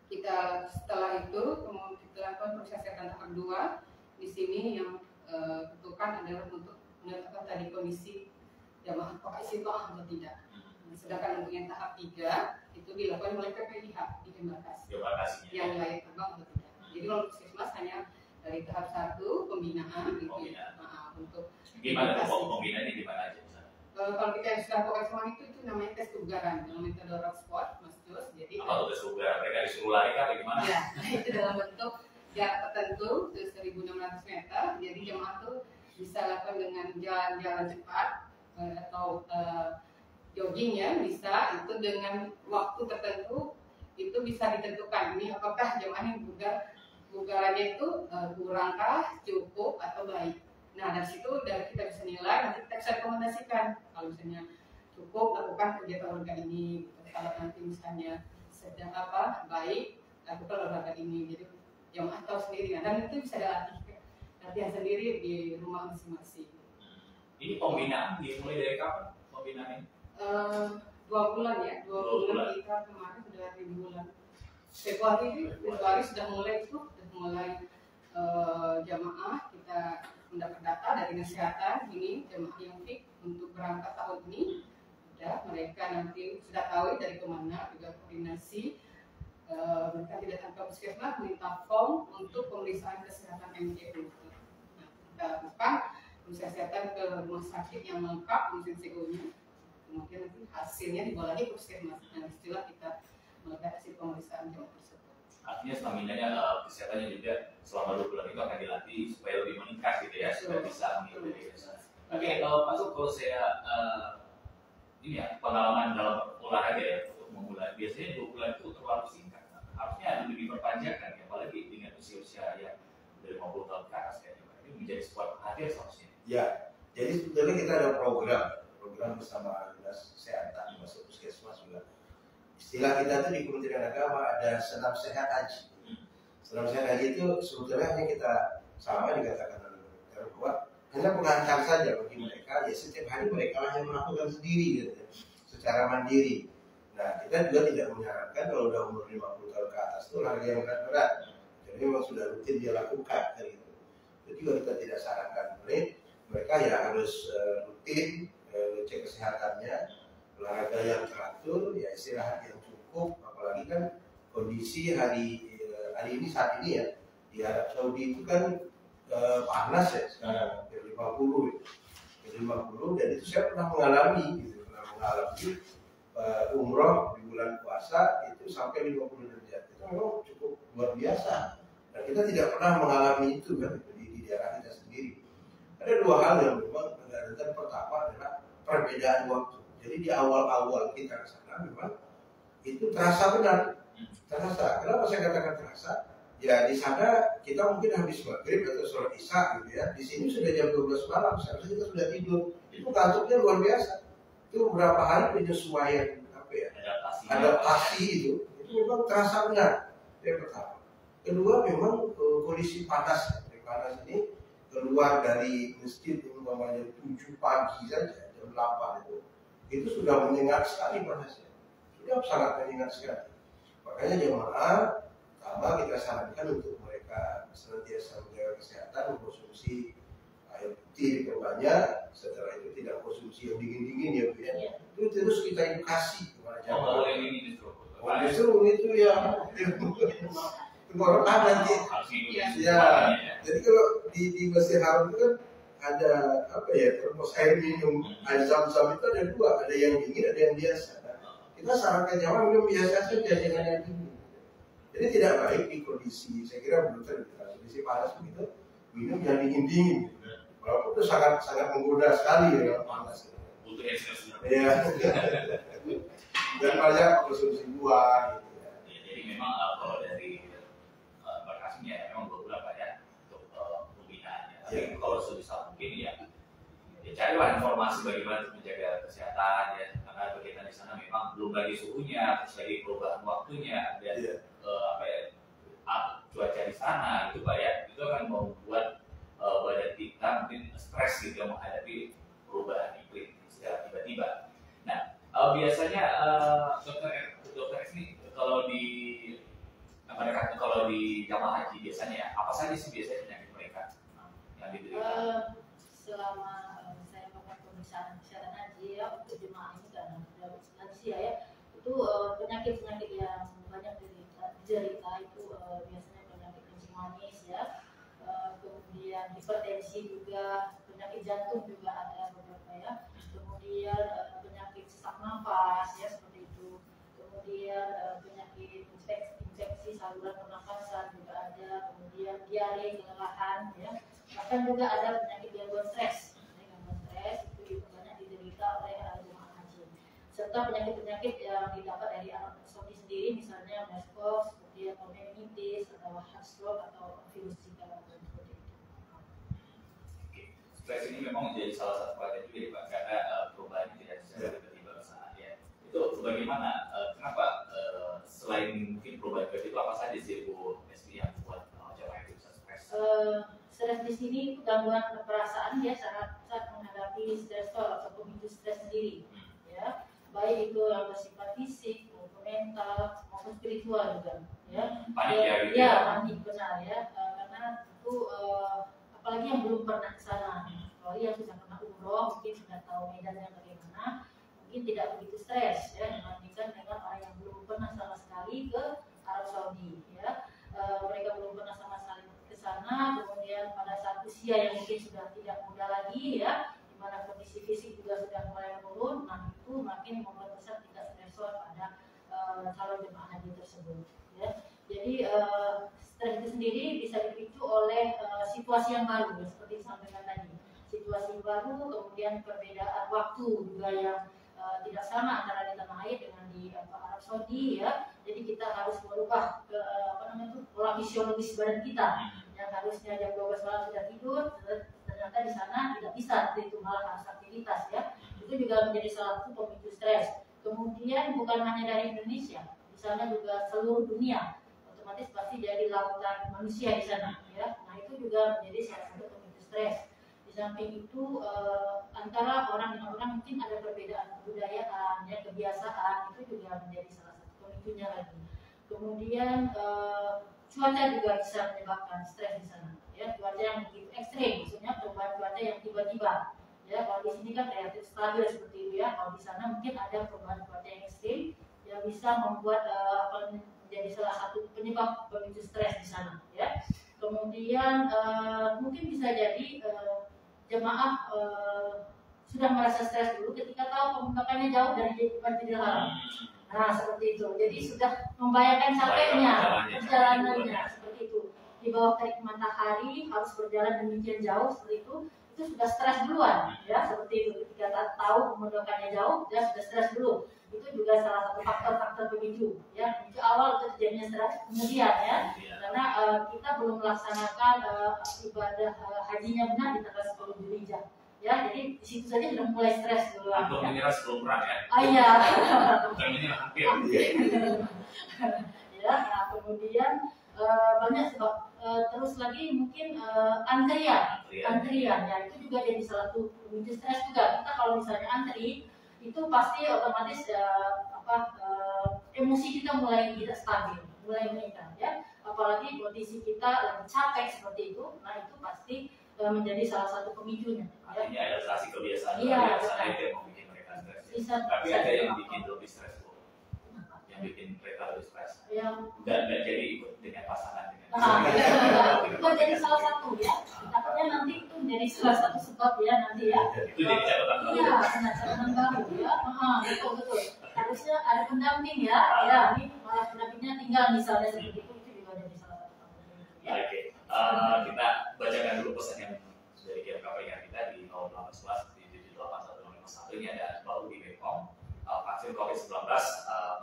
Speaker 4: kita setelah itu kemudian kita lakukan proses kesehatan tahap 2. Di sini yang tentukan adalah untuk menentukan tadi kondisi jamaah apakah istiqomah atau tidak. Sedangkan untuk yang tahap 3 itu dilakukan oleh PPIH di embarkasi yang layak terbang atau tidak. Jadi kalau puskesmas hanya dari tahap 1 pembinaan gitu ya. Untuk
Speaker 1: gimana pembinaannya gimana aja misalnya?
Speaker 4: Kalau kita yang sudah pokoknya semua itu namanya tes kebugaran dengan metode rock sport, Mas Jus. Jadi
Speaker 1: apa tuh tes kebugaran? Mereka disuruh lari kah atau gimana?
Speaker 4: Ya, itu dalam bentuk jarak tertentu 1.600 meter. Jadi jemaah tuh bisa lakukan dengan jalan-jalan cepat atau jogging ya, bisa itu dengan waktu tertentu itu bisa ditentukan ini apakah jemaah yang bugarannya itu kurangkah, cukup atau baik. Nah dari situ kita bisa nilai, nanti kita bisa rekomendasikan kalau misalnya cukup lakukan kegiatan olahraga ini, kalau nanti misalnya sedang baik lakukan olahraga ini. Jadi jemaah tahu sendiri dan itu bisa latihan sendiri di rumah masing-masing.
Speaker 1: Ini pembinaan dimulai dari kapan pembinaan ini?
Speaker 4: 2 bulan ya, 2 bulan kita kemarin sudah 3 bulan. Februari sudah mulai jamaah kita mendapat data dari kesehatan ini jamaah yang fit untuk berangkat tahun ini. Ya, mereka nanti sudah tahu dari kemana juga koordinasi. Mereka tidak tanpa puskesmas minta form untuk pemeriksaan kesehatan MCO. Nah, kita buka pemeriksaan kesehatan ke rumah sakit yang lengkap MCO-nya. Kemudian nanti hasilnya dibawa lagi ke puskesmas. Nah, setelah kita melihat hasil pemeriksaan jamaah tersebut.
Speaker 1: Artinya stamina-nya kesehatannya juga selama 2 bulan itu akan dilatih supaya lebih meningkat gitu ya, supaya bisa mengikuti kesehatan. Tapi kalau saya ini ya pengalaman dalam olahraga ya untuk memulai biasanya 2 bulan itu terlalu singkat. Harusnya lebih diperpanjangkan ya, apalagi dengan usia yang dari 50 tahun ke atas kayaknya. Ini menjadi sebuah perhatian seharusnya.
Speaker 2: Ya, jadi sebetulnya kita ada program bersama dinas kesehatan masuk puskesmas juga. Istilah kita tuh di Kementerian Agama ada senam sehat haji. Senam sehat haji itu sebetulnya hanya kita sama dikatakan oleh dokter bahwa hanya pengantar saja bagi mereka. Ya setiap hari mereka hanya melakukan sendiri gitu, secara mandiri. Nah kita juga tidak menyarankan kalau udah umur 50 tahun ke atas itu olahraga yang berat-berat. Jadi memang sudah rutin dia lakukan gitu. Itu juga kita tidak sarankan. Mereka ya harus rutin cek kesehatannya, olahraga yang teratur, ya istirahat yang cukup, apalagi kan kondisi hari ini saat ini ya di Arab Saudi itu kan panas ya sekarang hampir 50 dan itu saya pernah mengalami umroh di bulan puasa itu sampai 50 derajat itu memang cukup luar biasa dan kita tidak pernah mengalami itu kan di daerah kita sendiri. Ada 2 hal yang memang agak rentan. Pertama adalah perbedaan waktu. Jadi di awal-awal kita ke sana memang itu terasa benar. Terasa. Kenapa saya katakan terasa? Ya di sana kita mungkin habis maghrib atau sholat isya gitu ya. Di sini sudah jam 12 malam, seharusnya kita sudah tidur. Itu kantuknya luar biasa. Itu beberapa hari penyesuaian adaptasi itu memang terasa benar. Yang pertama. Kedua memang kondisi panas. Panas ini keluar dari masjid umpamanya 7 pagi saja jam 8 itu sudah menyengat sekali panasnya, sudah sangat menyengat sekali. Makanya jemaah pertama kita sarankan untuk mereka senantiasa menjaga kesehatan, mengkonsumsi air putih yang banyak, setelah itu tidak konsumsi yang dingin-dingin ya Bu ya. Itu terus kita edukasi kepada jemaah. Justru itu ya tenggorokan nanti. Ya. Jadi kalau di Masjid Haram itu kan ada termos air minum, air zam-zam itu ada 2, ada yang dingin, ada yang biasa. Kita sarankan jamaah minum biasa saja dengan yang dingin. Jadi tidak baik di kondisi, saya kira menurut kondisi panas begitu, minum yang dingin-dingin. Walaupun itu sangat menggoda sekali ya panas.
Speaker 1: Butuh ekses.
Speaker 2: Ya. Dan banyak konsumsi buah. Gitu ya.
Speaker 1: Jadi memang kalau dari berkasnya memang 2 bulan Pak ya untuk pembinaannya. Tapi kalau sebisa mungkin ya carilah informasi bagaimana menjaga kesehatan ya, karena kegiatan di sana memang belum lagi suhunya, terus lagi perubahan waktunya dan cuaca di sana itu Pak ya, itu akan membuat badan kita mungkin stres gitu menghadapi perubahan iklim secara tiba-tiba. Nah biasanya dokter ini kalau di jamaah haji biasanya apa saja sih biasanya penyakit mereka yang diderita?
Speaker 3: Selama saya melakukan pemeriksaan kesehatan haji hipertensi juga, penyakit jantung juga ada beberapa ya. Kemudian penyakit sesak nafas ya seperti itu. Kemudian penyakit infeksi saluran pernafasan juga ada. Kemudian diare, kelelahan ya. Bahkan juga ada penyakit gangguan stres. Gangguan stres itu juga banyak diderita oleh jemaah haji. Serta penyakit-penyakit yang didapat dari Arab Saudi sendiri, misalnya MERS-CoV, kemudian meningitis atau heart stroke atau virus Zika seperti itu.
Speaker 1: Stres ini memang menjadi salah satu perhatian juga ya Pak, karena perubahan tidak bisa tiba-tiba saat ya. Itu bagaimana? Kenapa selain mungkin perubahan itu apa saja sih Bu Mesty yang membuat jemaah itu bisa stres?
Speaker 3: Stres di sini itu gangguan perasaan ya saat menghadapi stresor atau pemicu stres sendiri ya, baik itu yang bersifat fisik maupun mental maupun spiritual juga ya.
Speaker 1: Panik ya gitu
Speaker 3: ya panik benar ya, karena itu apalagi yang belum pernah ke sana, apalagi yang sudah pernah umroh mungkin sudah tahu medannya bagaimana, mungkin tidak begitu stres ya dibandingkan dengan orang yang belum pernah sama sekali ke Arab Saudi ya. Mereka belum pernah sama sekali ke sana, kemudian pada saat usia yang mungkin sudah tidak muda lagi ya, di mana kondisi fisik juga sudah mulai menurun, nah itu makin memperbesar tingkat stresor pada calon jemaah haji tersebut ya. Jadi stres itu sendiri bisa dipicu oleh situasi yang baru ya, seperti disampaikan tadi, situasi baru, kemudian perbedaan waktu juga yang tidak sama antara di tanah air dengan di Arab Saudi ya. Jadi kita harus merubah pola fisiologis badan kita yang harusnya jam 12 malam sudah tidur, ternyata di sana tidak bisa, itu malah harus aktivitas ya. Itu juga menjadi salah satu pemicu stres. Kemudian bukan hanya dari Indonesia, di sana juga seluruh dunia, otomatis pasti dari lautan manusia di sana ya. Nah itu juga menjadi salah satu pemicu stres. Di samping itu antara orang dengan orang mungkin ada perbedaan kebudayaan ya, kebiasaan, itu juga menjadi salah satu pemicunya lagi. Kemudian cuaca juga bisa menyebabkan stres di sana ya, cuaca yang begitu ekstrim, maksudnya perubahan cuaca yang tiba-tiba ya. Kalau di sini kan relatif stabil seperti itu ya, kalau di sana mungkin ada perubahan cuaca yang ekstrim yang bisa membuat menjadi salah satu penyebab pemicu stres di sana ya. Kemudian mungkin bisa jadi jemaah sudah merasa stres dulu ketika tahu pembukaannya jauh dari Masjidil Haram. Nah seperti itu, jadi sudah membayangkan capeknya perjalanannya seperti itu. Di bawah terik matahari harus berjalan demikian jauh seperti itu sudah stres duluan ya, seperti itu. Ketika tahu pembukaannya jauh, dia sudah stres dulu. Itu juga salah satu faktor-faktor pemicu ya. Pemicu awal untuk terjadinya stres kemudian ya, karena kita belum melaksanakan ibadah hajinya benar di tanggal 10 Zulhijjah ya, jadi di situ saja sudah mulai stres dulu.
Speaker 1: Untuk menyerah sebelum perang ya?
Speaker 3: Iya.
Speaker 1: Bukan menyerah hampir.
Speaker 3: Ya, nah kemudian banyak sebab terus lagi mungkin antrian ya, itu juga jadi salah satu pemicu stres juga. Kita kalau misalnya antri itu pasti otomatis emosi kita mulai tidak stabil, mulai meningkat ya. Apalagi kondisi kita lagi capek seperti itu, nah itu pasti menjadi salah satu pemicunya.
Speaker 1: Artinya adaptasi kebiasaan itu yang membuat mereka stres. Tapi ada yang bikin lebih stres Bu. Yang bikin mereka lebih stres. Dan nggak jadi ikut dengan pasangan dengan.
Speaker 3: Itu jadi salah satu ya. Takutnya nanti itu menjadi salah satu sebab ya nanti ya.
Speaker 1: Itu jadi catatan baru.
Speaker 3: Iya, catatan baru ya. Betul. Harusnya ada pendamping ya. Ya, ini malah pendampingnya tinggal misalnya seperti itu juga jadi salah satu faktor.
Speaker 1: Oke. Kita bacakan dulu pesan yang sudah dikirim KPK kita di 0811 di 78151. Ini ada baru di Bepom. Vaksin COVID-19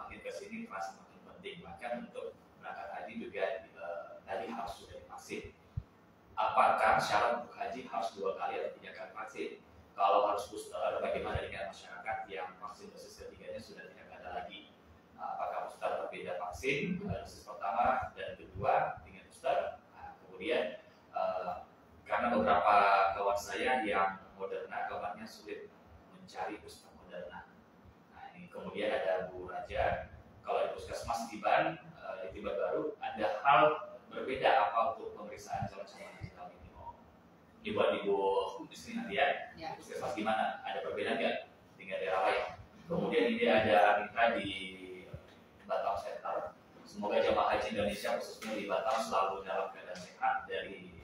Speaker 1: makin kesini terasa makin penting. Bahkan untuk berangkat haji juga tadi harus sudah divaksin. Apakah syarat untuk haji harus 2 kali atau 3 kali vaksin? Kalau harus booster, bagaimana dengan masyarakat yang vaksin dosis ketiganya sudah tidak ada lagi? Apakah booster berbeda vaksin dosis pertama dan kedua dengan booster? Kemudian karena beberapa kawan saya yang Moderna kabarnya sulit mencari booster Moderna. Nah ini kemudian ada Bu Raja, kalau di puskesmas di Ban di Tiba Baru ada hal berbeda apa untuk pemeriksaan calon jemaah haji tahun ini? Ini buat Ibu di sini nanti ya. Puskesmas gimana? Ada perbedaan nggak dengan daerah lain? Kemudian ini ada Mitra di Batam Center. Semoga jemaah haji Indonesia khususnya di Batam selalu dalam keadaan sehat dari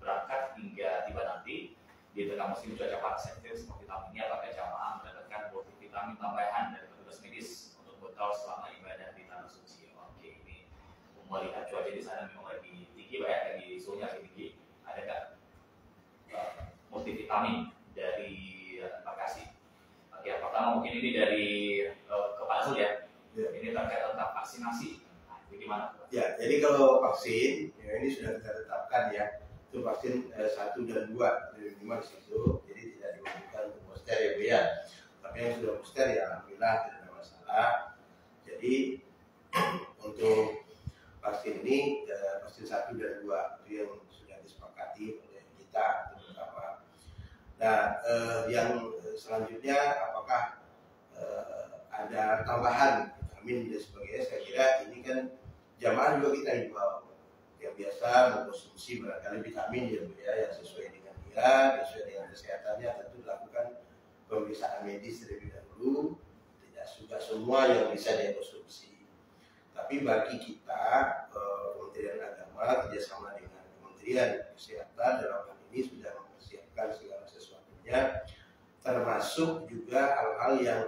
Speaker 1: berangkat hingga tiba nanti di tengah musim cuaca panas ekstrim seperti tahun ini, apakah jamaah mendapatkan multivitamin tambahan dari petugas medis untuk bekal selama ibadah di tanah suci? Oke, ini melihat cuaca di sana memang lagi tinggi, Pak ya, lagi suhunya lagi tinggi. Ada nggak multivitamin dari Bekasi? Oke, pertama mungkin ini dari ke Pak Zul ya. Ini terkait tentang vaksinasi. Nah, itu gimana?
Speaker 2: Ya, jadi kalau vaksin, ya ini sudah kita tetapkan ya, itu vaksin 1 dan 2 minimal di situ, jadi tidak diwajibkan untuk booster ya Bu ya. Tapi yang sudah booster ya alhamdulillah tidak ada masalah. Jadi untuk vaksin ini vaksin 1 dan 2 itu yang sudah disepakati oleh kita terutama. Nah, yang selanjutnya apakah ada tambahan vitamin dan sebagainya, saya kira ini kan jamaah juga kita himbau yang biasa mengkonsumsi barangkali vitamin ya Bu ya, yang sesuai dengan dia, sesuai dengan kesehatannya, tentu dilakukan pemeriksaan medis terlebih dahulu. Tidak juga semua yang bisa dikonsumsi. Tapi bagi kita Kementerian Agama kerjasama dengan Kementerian Kesehatan dalam hal ini sudah mempersiapkan segala sesuatunya, termasuk juga hal-hal yang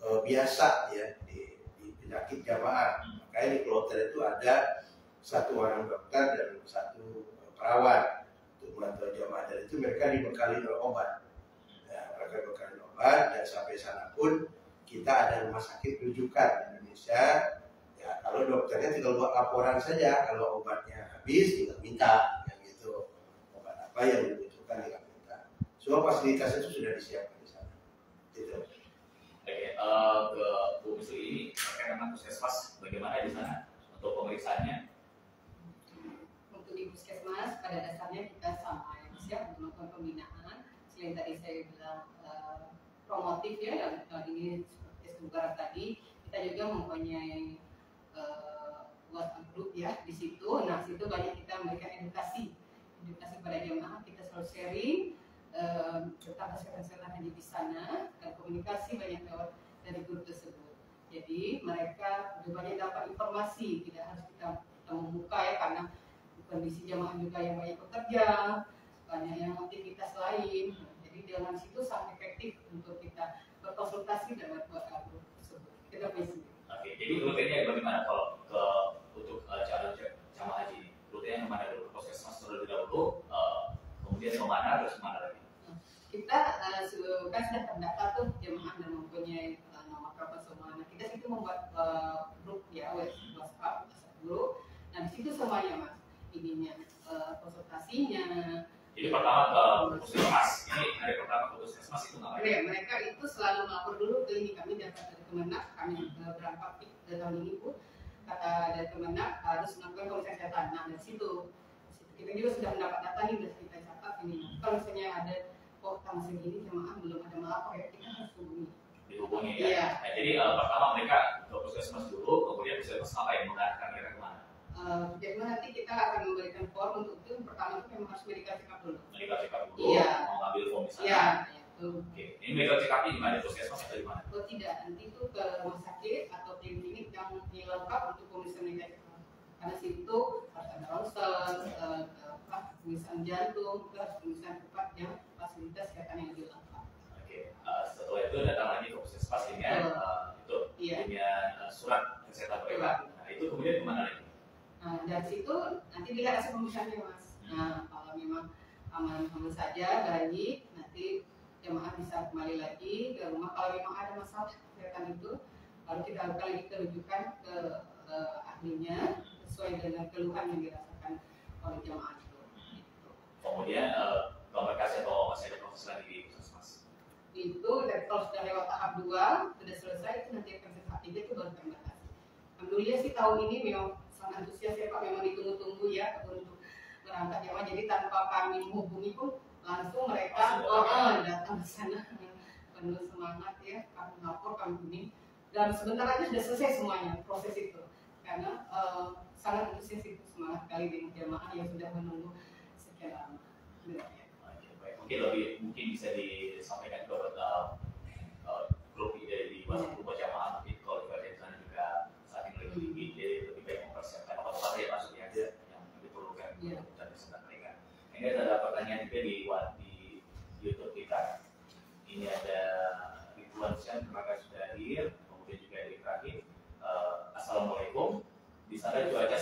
Speaker 2: biasa ya di penyakit jamaah. Makanya di kloter itu ada 1 orang dokter dan 1 perawat untuk memantau jamaah, dan itu mereka dibekali oleh obat. Ya, mereka dibekali obat, dan sampai sana pun kita ada rumah sakit rujukan di Indonesia. Ya, kalau dokternya tinggal buat laporan saja, kalau obatnya habis tinggal minta, yang gitu. Obat apa yang dibutuhkan tinggal minta. Semua fasilitas itu sudah disiapkan di sana. Gitu.
Speaker 1: Oke, ke Bu Misri ini terkait dengan puskesmas, bagaimana di sana untuk pemeriksaannya?
Speaker 4: Untuk di puskesmas pada dasarnya kita sama ya, siap untuk melakukan pembinaan. Selain tadi saya bilang promotif ya, dan ini seperti sebentar tadi kita juga mempunyai WhatsApp group ya di situ. Nah, situ banyak kita memberikan edukasi pada jemaah, kita selalu sharing tentang kesehatan haji di sana, dan komunikasi banyak lewat dari grup tersebut. Jadi mereka juga banyak dapat informasi, tidak harus kita membuka ya, karena kondisi jemaah juga yang banyak bekerja, banyak yang aktivitas lain. Jadi dengan situ sangat efektif untuk kita berkonsultasi dan berbuat grup tersebut. Kita bisa.
Speaker 1: Oke, jadi rutinnya bagaimana kalau untuk calon jamaah haji? Rutinnya kemana dulu? Puskesmas terlebih dahulu, kemudian kemana, terus kemana lagi?
Speaker 4: Kita kan sudah terdaftar tuh jemaah dan mempunyai nomor telepon semua. Nah, kita situ membuat grup ya, WhatsApp grup. Nah, di situ semuanya Mas, ininya konsultasinya.
Speaker 1: Jadi pertama ke puskesmas, ini hari pertama ke puskesmas itu ngapain?
Speaker 4: Ya, mereka itu selalu melapor dulu ke ini, kami dapat dari Kemenak, kami berangkat dari tahun ini Bu, kata dari Kemenak harus melakukan pemeriksaan kesehatan. Nah, dari situ kita juga sudah mendapat data ini, sudah kita catat ini. Kalau misalnya ada tanggal segini jemaah belum ada melapor ya, kita harus hubungi.
Speaker 1: Dihubungi ya.
Speaker 4: Iya.
Speaker 1: Nah, jadi pertama mereka ke puskesmas dulu, kemudian puskesmas ngapain? Mengarahkan mereka kemana?
Speaker 4: Jadi nanti kita akan memberikan form untuk itu. Pertama itu memang harus medical check up dulu.
Speaker 1: Medical check up dulu,
Speaker 4: Iya.
Speaker 1: mau ngambil form di sana.
Speaker 4: Iya.
Speaker 1: Oke, ini medical check up di mana? Puskesmas atau di mana?
Speaker 4: Atau tidak, nanti itu ke rumah sakit atau klinik yang lengkap untuk pemeriksaan medical check up. Karena situ harus ada ronsen, pemeriksaan jantung, terus pemeriksaan cepat yang fasilitas kesehatan yang lebih lengkap.
Speaker 1: Oke, setelah itu datang lagi ke puskesmas dengan itu
Speaker 4: Iya.
Speaker 1: dengan surat kesehatan mereka. Nah, itu kemudian kemana lagi?
Speaker 4: Nah, dari situ nanti dilihat hasil pemeriksaannya Mas. Nah, kalau memang aman-aman saja, baik, nanti jemaah bisa kembali lagi ke rumah. Kalau memang ada masalah kesehatan itu, baru kita lakukan lagi kerujukan ke ahlinya sesuai dengan keluhan yang dirasakan oleh jemaah itu.
Speaker 1: Kemudian komunikasi atau masih ada proses lagi di puskesmas?
Speaker 4: Itu dari kalau sudah lewat tahap 2 sudah selesai, itu nanti akan ke tahap 3 itu baru terbatas. Alhamdulillah sih tahun ini memang sangat antusias ya Pak, memang ditunggu-tunggu ya untuk berangkat jemaah. Jadi tanpa kami menghubungi pun langsung mereka datang ke sana penuh semangat ya, kami lapor, kami ini, dan sebentar aja sudah selesai semuanya proses itu, karena sangat antusias itu, semangat sekali dengan jemaah yang sudah menunggu sekian lama.
Speaker 1: Mungkin bisa disampaikan ke grup di WhatsApp grup jamaah, mungkin kalau juga di sana juga saat ini lebih tinggi, jadi lebih baik mempersiapkan apa-apa ya maksudnya yang diperlukan untuk dan kesehatan mereka. Ini Ini ada Ridwan Syam, terima kasih sudah hadir. Kemudian juga dari terakhir, Assalamualaikum. Di sana cuaca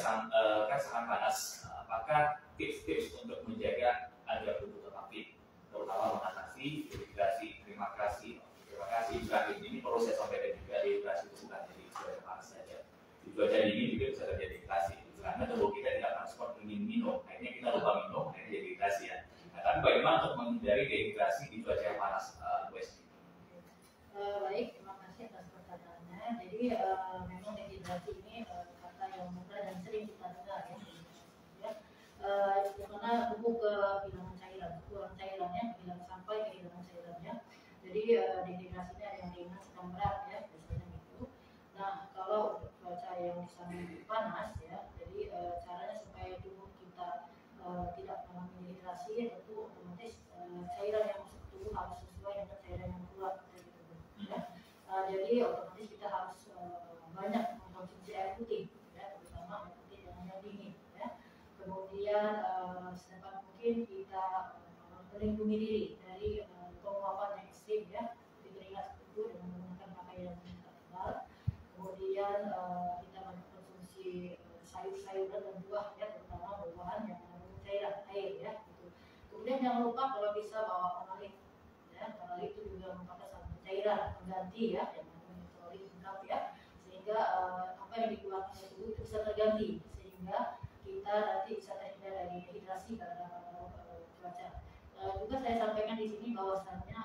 Speaker 1: kan sangat panas. Apakah tips-tips untuk menjaga agar tubuh tetap fit, terutama mengatasi dehidrasi? Terima kasih juga. Ini perlu saya sampaikan juga, dehidrasi itu bukan jadi cuaca panas saja. Di cuaca dingin juga bisa terjadi dehidrasi. Karena tubuh kita tidak transport ingin minum, akhirnya kita lupa minum, akhirnya jadi dehidrasi ya. Nah, tapi bagaimana untuk menghindari dehidrasi di cuaca yang panas, Bu Esti?
Speaker 3: Baik, terima kasih atas pertanyaannya. Jadi memang dehidrasi ini kata yang mudah dan sering kita dengar ya. Karena tubuh kehilangan cairan, kurang cairannya, hilang sampai kehilangan cairannya. Jadi dehidrasi ini ada yang ringan, sedang berat ya, biasanya gitu. Nah, kalau untuk cuaca yang di sana panas ya, jadi caranya supaya tubuh kita tidak mengalami dehidrasi, tentu otomatis cairan yang masuk ke tubuh harus sesuai dengan cairan yang keluar dari tubuh. Ya. Jadi otomatis kita harus banyak mengkonsumsi air putih, ya, terutama air putih yang dingin. Ya. Kemudian sedapat mungkin kita melindungi diri dari penguapan yang ekstrim ya, di keringat itu dengan menggunakan pakaian yang tebal. Kemudian kita banyak konsumsi sayur-sayuran dan buah ya, terutama buah-buahan yang mengandung cairan air ya. Gitu. Kemudian jangan lupa kalau bisa bawa pengalir ya, pengalir itu juga merupakan satu cairan pengganti ya, yang mengandung elektrolit lengkap ya, sehingga apa yang dikeluarkan oleh tubuh itu bisa terganti, sehingga kita nanti bisa terhindar dari dehidrasi pada cuaca. Juga saya sampaikan di sini bahwasannya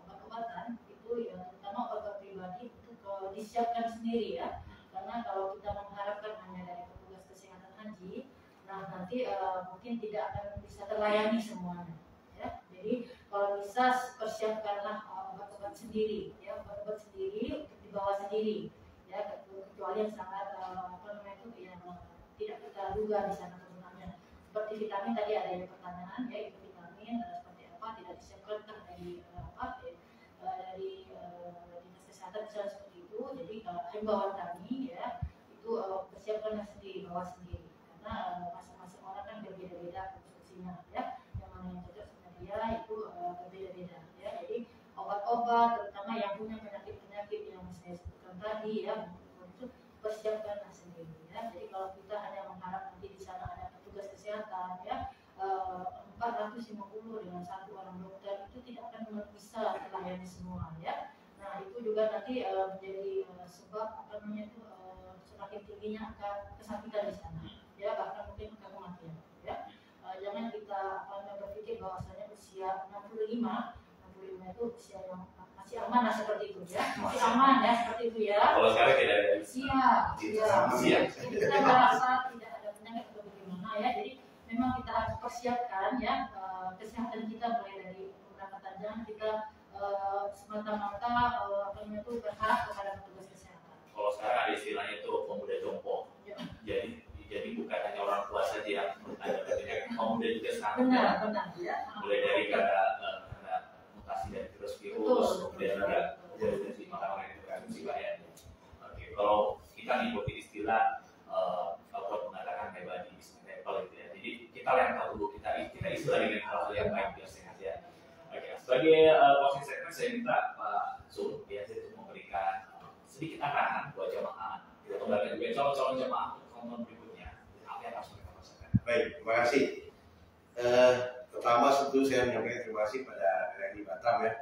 Speaker 3: obat-obatan itu ya, terutama obat pribadi itu disiapkan sendiri ya, karena kalau kita mengharapkan hanya dari petugas kesehatan haji, nah nanti mungkin tidak akan bisa terlayani semuanya ya. Jadi kalau bisa persiapkanlah obat-obat sendiri ya, obat-obat sendiri untuk dibawa sendiri ya, kecuali yang sangat yang tidak kita duga di sana kegunaannya. Seperti vitamin tadi ada yang pertanyaan ya, itu vitamin seperti apa tidak disiapkan dari dari dinas kesehatan misalnya seperti itu. Jadi himbauan kami ya itu persiapkanlah sendiri, bawa sendiri, karena masing-masing orang kan berbeda-beda konsumsinya ya, yang mana yang cocok sama dia itu berbeda-beda ya. Jadi obat-obat terutama yang punya penyakit-penyakit yang saya sebutkan tadi ya, itu persiapkanlah sendiri ya. Jadi kalau kita hanya mengharap nanti di sana ada petugas kesehatan ya 450 dengan satu orang dokter, itu tidak akan bisa melayani semua ya. Nah itu juga nanti menjadi sebab semakin tingginya angka kesakitan di sana ya, bahkan mungkin angka kematian ya. Jangan kita berpikir bahwasanya usia 65 itu usia yang masih aman lah seperti itu ya, masih aman ya seperti itu ya.
Speaker 1: Kalau sekarang tidak ada.
Speaker 3: Iya. Kita merasa tidak ada penyakit atau bagaimana ya. Jadi memang kita harus persiapkan ya kesehatan kita, mulai dari keberangkatan. Jangan kita semata-mata berharap kepada petugas kesehatan.
Speaker 1: Kalau sekarang ada istilahnya itu pemuda jompo. Ya. Jadi bukan hanya orang tua saja yang ada penyakit, pemuda juga sangat.
Speaker 3: Benar ya.
Speaker 1: Mulai dari karena mutasi dari virus, kemudian juga dari makanan yang terkandung ya. Oke, kalau kita mengikuti istilah kalau mengatakan body is temple itu ya. Jadi kita lempar tubuh kita isi lagi dengan hal-hal yang baik biar sehat ya. Oke, sebagai posisi segmen saya minta Pak Zul biasa untuk memberikan sedikit arahan buat jemaah. Kita kembali juga calon-calon jemaah untuk berikutnya. Apa yang harus mereka lakukan?
Speaker 2: Baik, terima kasih. Pertama tentu saya menyampaikan terima kasih pada RRI Batam ya,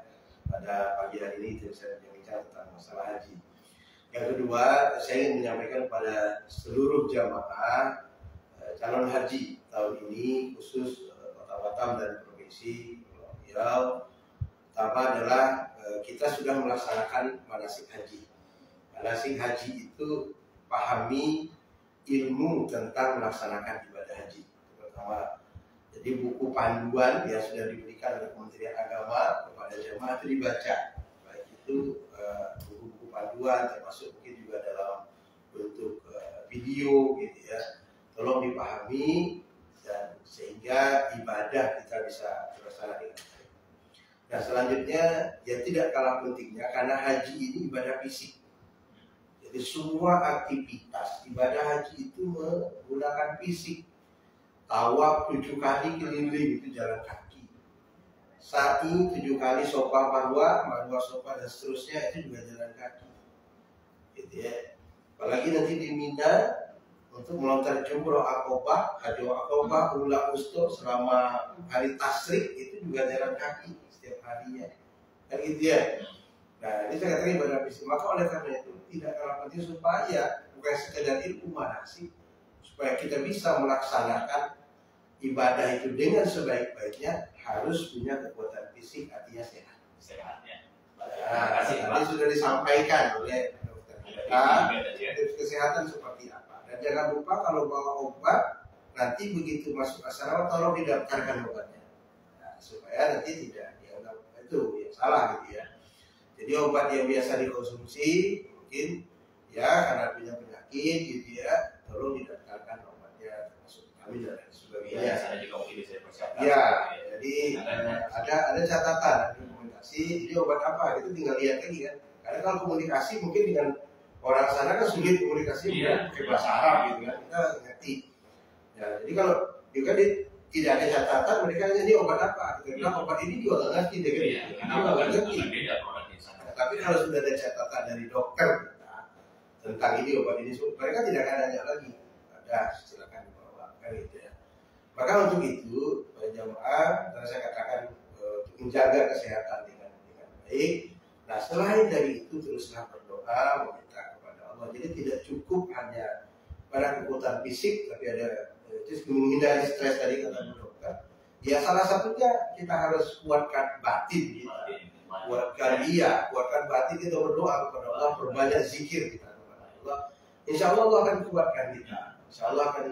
Speaker 2: pada pagi hari ini saya berbincang tentang masalah haji. Yang kedua, saya ingin menyampaikan kepada seluruh jamaah calon haji tahun ini, khusus Kota Batam dan Provinsi Riau. Pertama adalah kita sudah melaksanakan manasik haji. Manasik haji itu pahami ilmu tentang melaksanakan ibadah haji. Pertama, jadi buku panduan yang sudah diberikan oleh Kementerian Agama kepada jemaah itu dibaca. Baik itu buku-buku panduan, termasuk mungkin juga dalam bentuk video gitu ya. Tolong dipahami dan sehingga ibadah kita bisa terlaksana dengan baik. Nah selanjutnya yang tidak kalah pentingnya, karena haji ini ibadah fisik. Jadi semua aktivitas ibadah haji itu menggunakan fisik. Tawaf 7 kali keliling itu jalan kaki. sa'i 7 kali sofa marwah, sofa dan seterusnya itu juga jalan kaki. Gitu ya. Apalagi nanti di Mina untuk melontar jumroh akobah, haji akobah, ula usto selama hari tasrik itu juga jalan kaki setiap harinya. Kan gitu ya. Nah, ini saya katakan ibadah fisik. Maka oleh karena itu tidak kalah penting supaya bukan sekedar ilmu manasik, supaya kita bisa melaksanakan ibadah itu dengan sebaik-baiknya harus punya kekuatan fisik, artinya sehat.
Speaker 1: Sehatnya.
Speaker 2: Nah, tadi sudah disampaikan oleh dokter kita tips kesehatan seperti apa. Dan jangan lupa kalau bawa obat nanti begitu masuk asrama tolong didaftarkan obatnya, nah, supaya nanti tidak dianggap itu yang salah gitu ya. Jadi obat yang biasa dikonsumsi mungkin ya karena punya penyakit gitu ya, tolong didaftarkan obatnya termasuk vitamin dan lain sebagainya.
Speaker 1: Sana juga mungkin bisa dipersiapkan.
Speaker 2: Ya, jadi ada catatan komunikasi. Jadi obat apa itu tinggal lihat lagi kan. Karena kalau komunikasi mungkin dengan orang sana kan sulit komunikasi, pakai bahasa Arab gitu kan, kita ngerti. Ya, jadi kalau juga tidak ada catatan, mereka hanya ini obat apa. Karena obat ini juga nggak ngerti deh kan.
Speaker 1: Karena obat ngerti.
Speaker 2: Tapi kalau sudah ada catatan dari dokter kita tentang ini obat ini, mereka tidak akan nanya lagi. Ada silakan dibawa kan gitu ya. Maka untuk itu para jamaah, dan saya katakan untuk menjaga kesehatan dengan baik. Nah selain dari itu teruslah berdoa meminta kepada Allah. Jadi tidak cukup hanya pada kekuatan fisik, tapi ada menghindari stres tadi kata dokter. Ya salah satunya kita harus kuatkan batin kita. Kuatkan batin kita berdoa kepada Allah, perbanyak zikir kita kepada Allah. Insya Allah Allah akan kuatkan kita. Insya Allah akan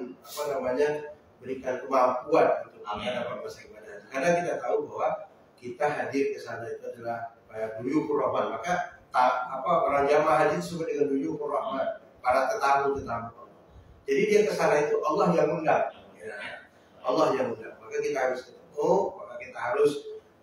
Speaker 2: berikan kemampuan untuk menghadapi masa ibadah. Karena kita tahu bahwa kita hadir ke sana itu adalah duyufur rahman. Maka orang jamaah haji disebut dengan duyufur rahman, para tetamu. Jadi dia ke sana itu Allah yang undang. Ya. Allah yang undang. Maka kita harus ketemu, maka kita harus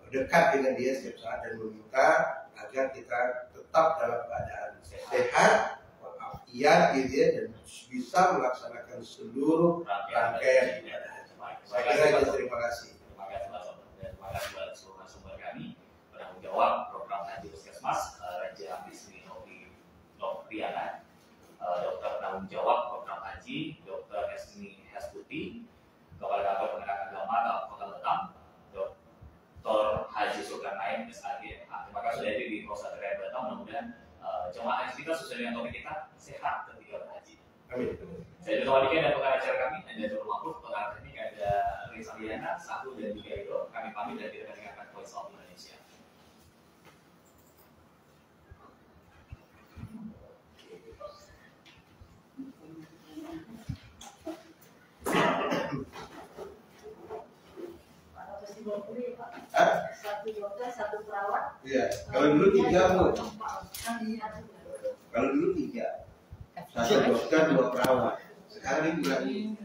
Speaker 2: dekat dengan dia setiap saat dan meminta agar kita tetap dalam keadaan sehat, walafiat gitu ya, dan bisa melaksanakan seluruh rangkaian ibadah haji. Saya kira itu, terima kasih.
Speaker 1: Terima kasih Pak Sobat, dan terima kasih buat seluruh narasumber kami penanggung jawab program haji Puskesmas, Raja Bismi Nopriana, dokter penanggung jawab program haji Dr. Esmi Hestuti, Kepala Kantor Pendidikan Agama Kota Batam, Dr. Haji Zulkarnain SAG. Terima kasih sudah hadir di Pusat Terkait Batam. Mudah-mudahan jemaah haji kita sesuai dengan topik kita sehat ketika berhaji.
Speaker 2: Amin.
Speaker 1: Saya Dr. Wadika dan pengarah acara kami, ada Dr. Mahfud, pengarah teknik ada Risa Liana, 1 dan 3 itu. Kami pamit dan kita dengarkan Voice of Indonesia.
Speaker 3: Satu dokter, satu perawat.
Speaker 2: Iya. Kalau dulu 3 Bu. Kalau dulu 3. 1 dokter, 2 perawat. Sekarang ini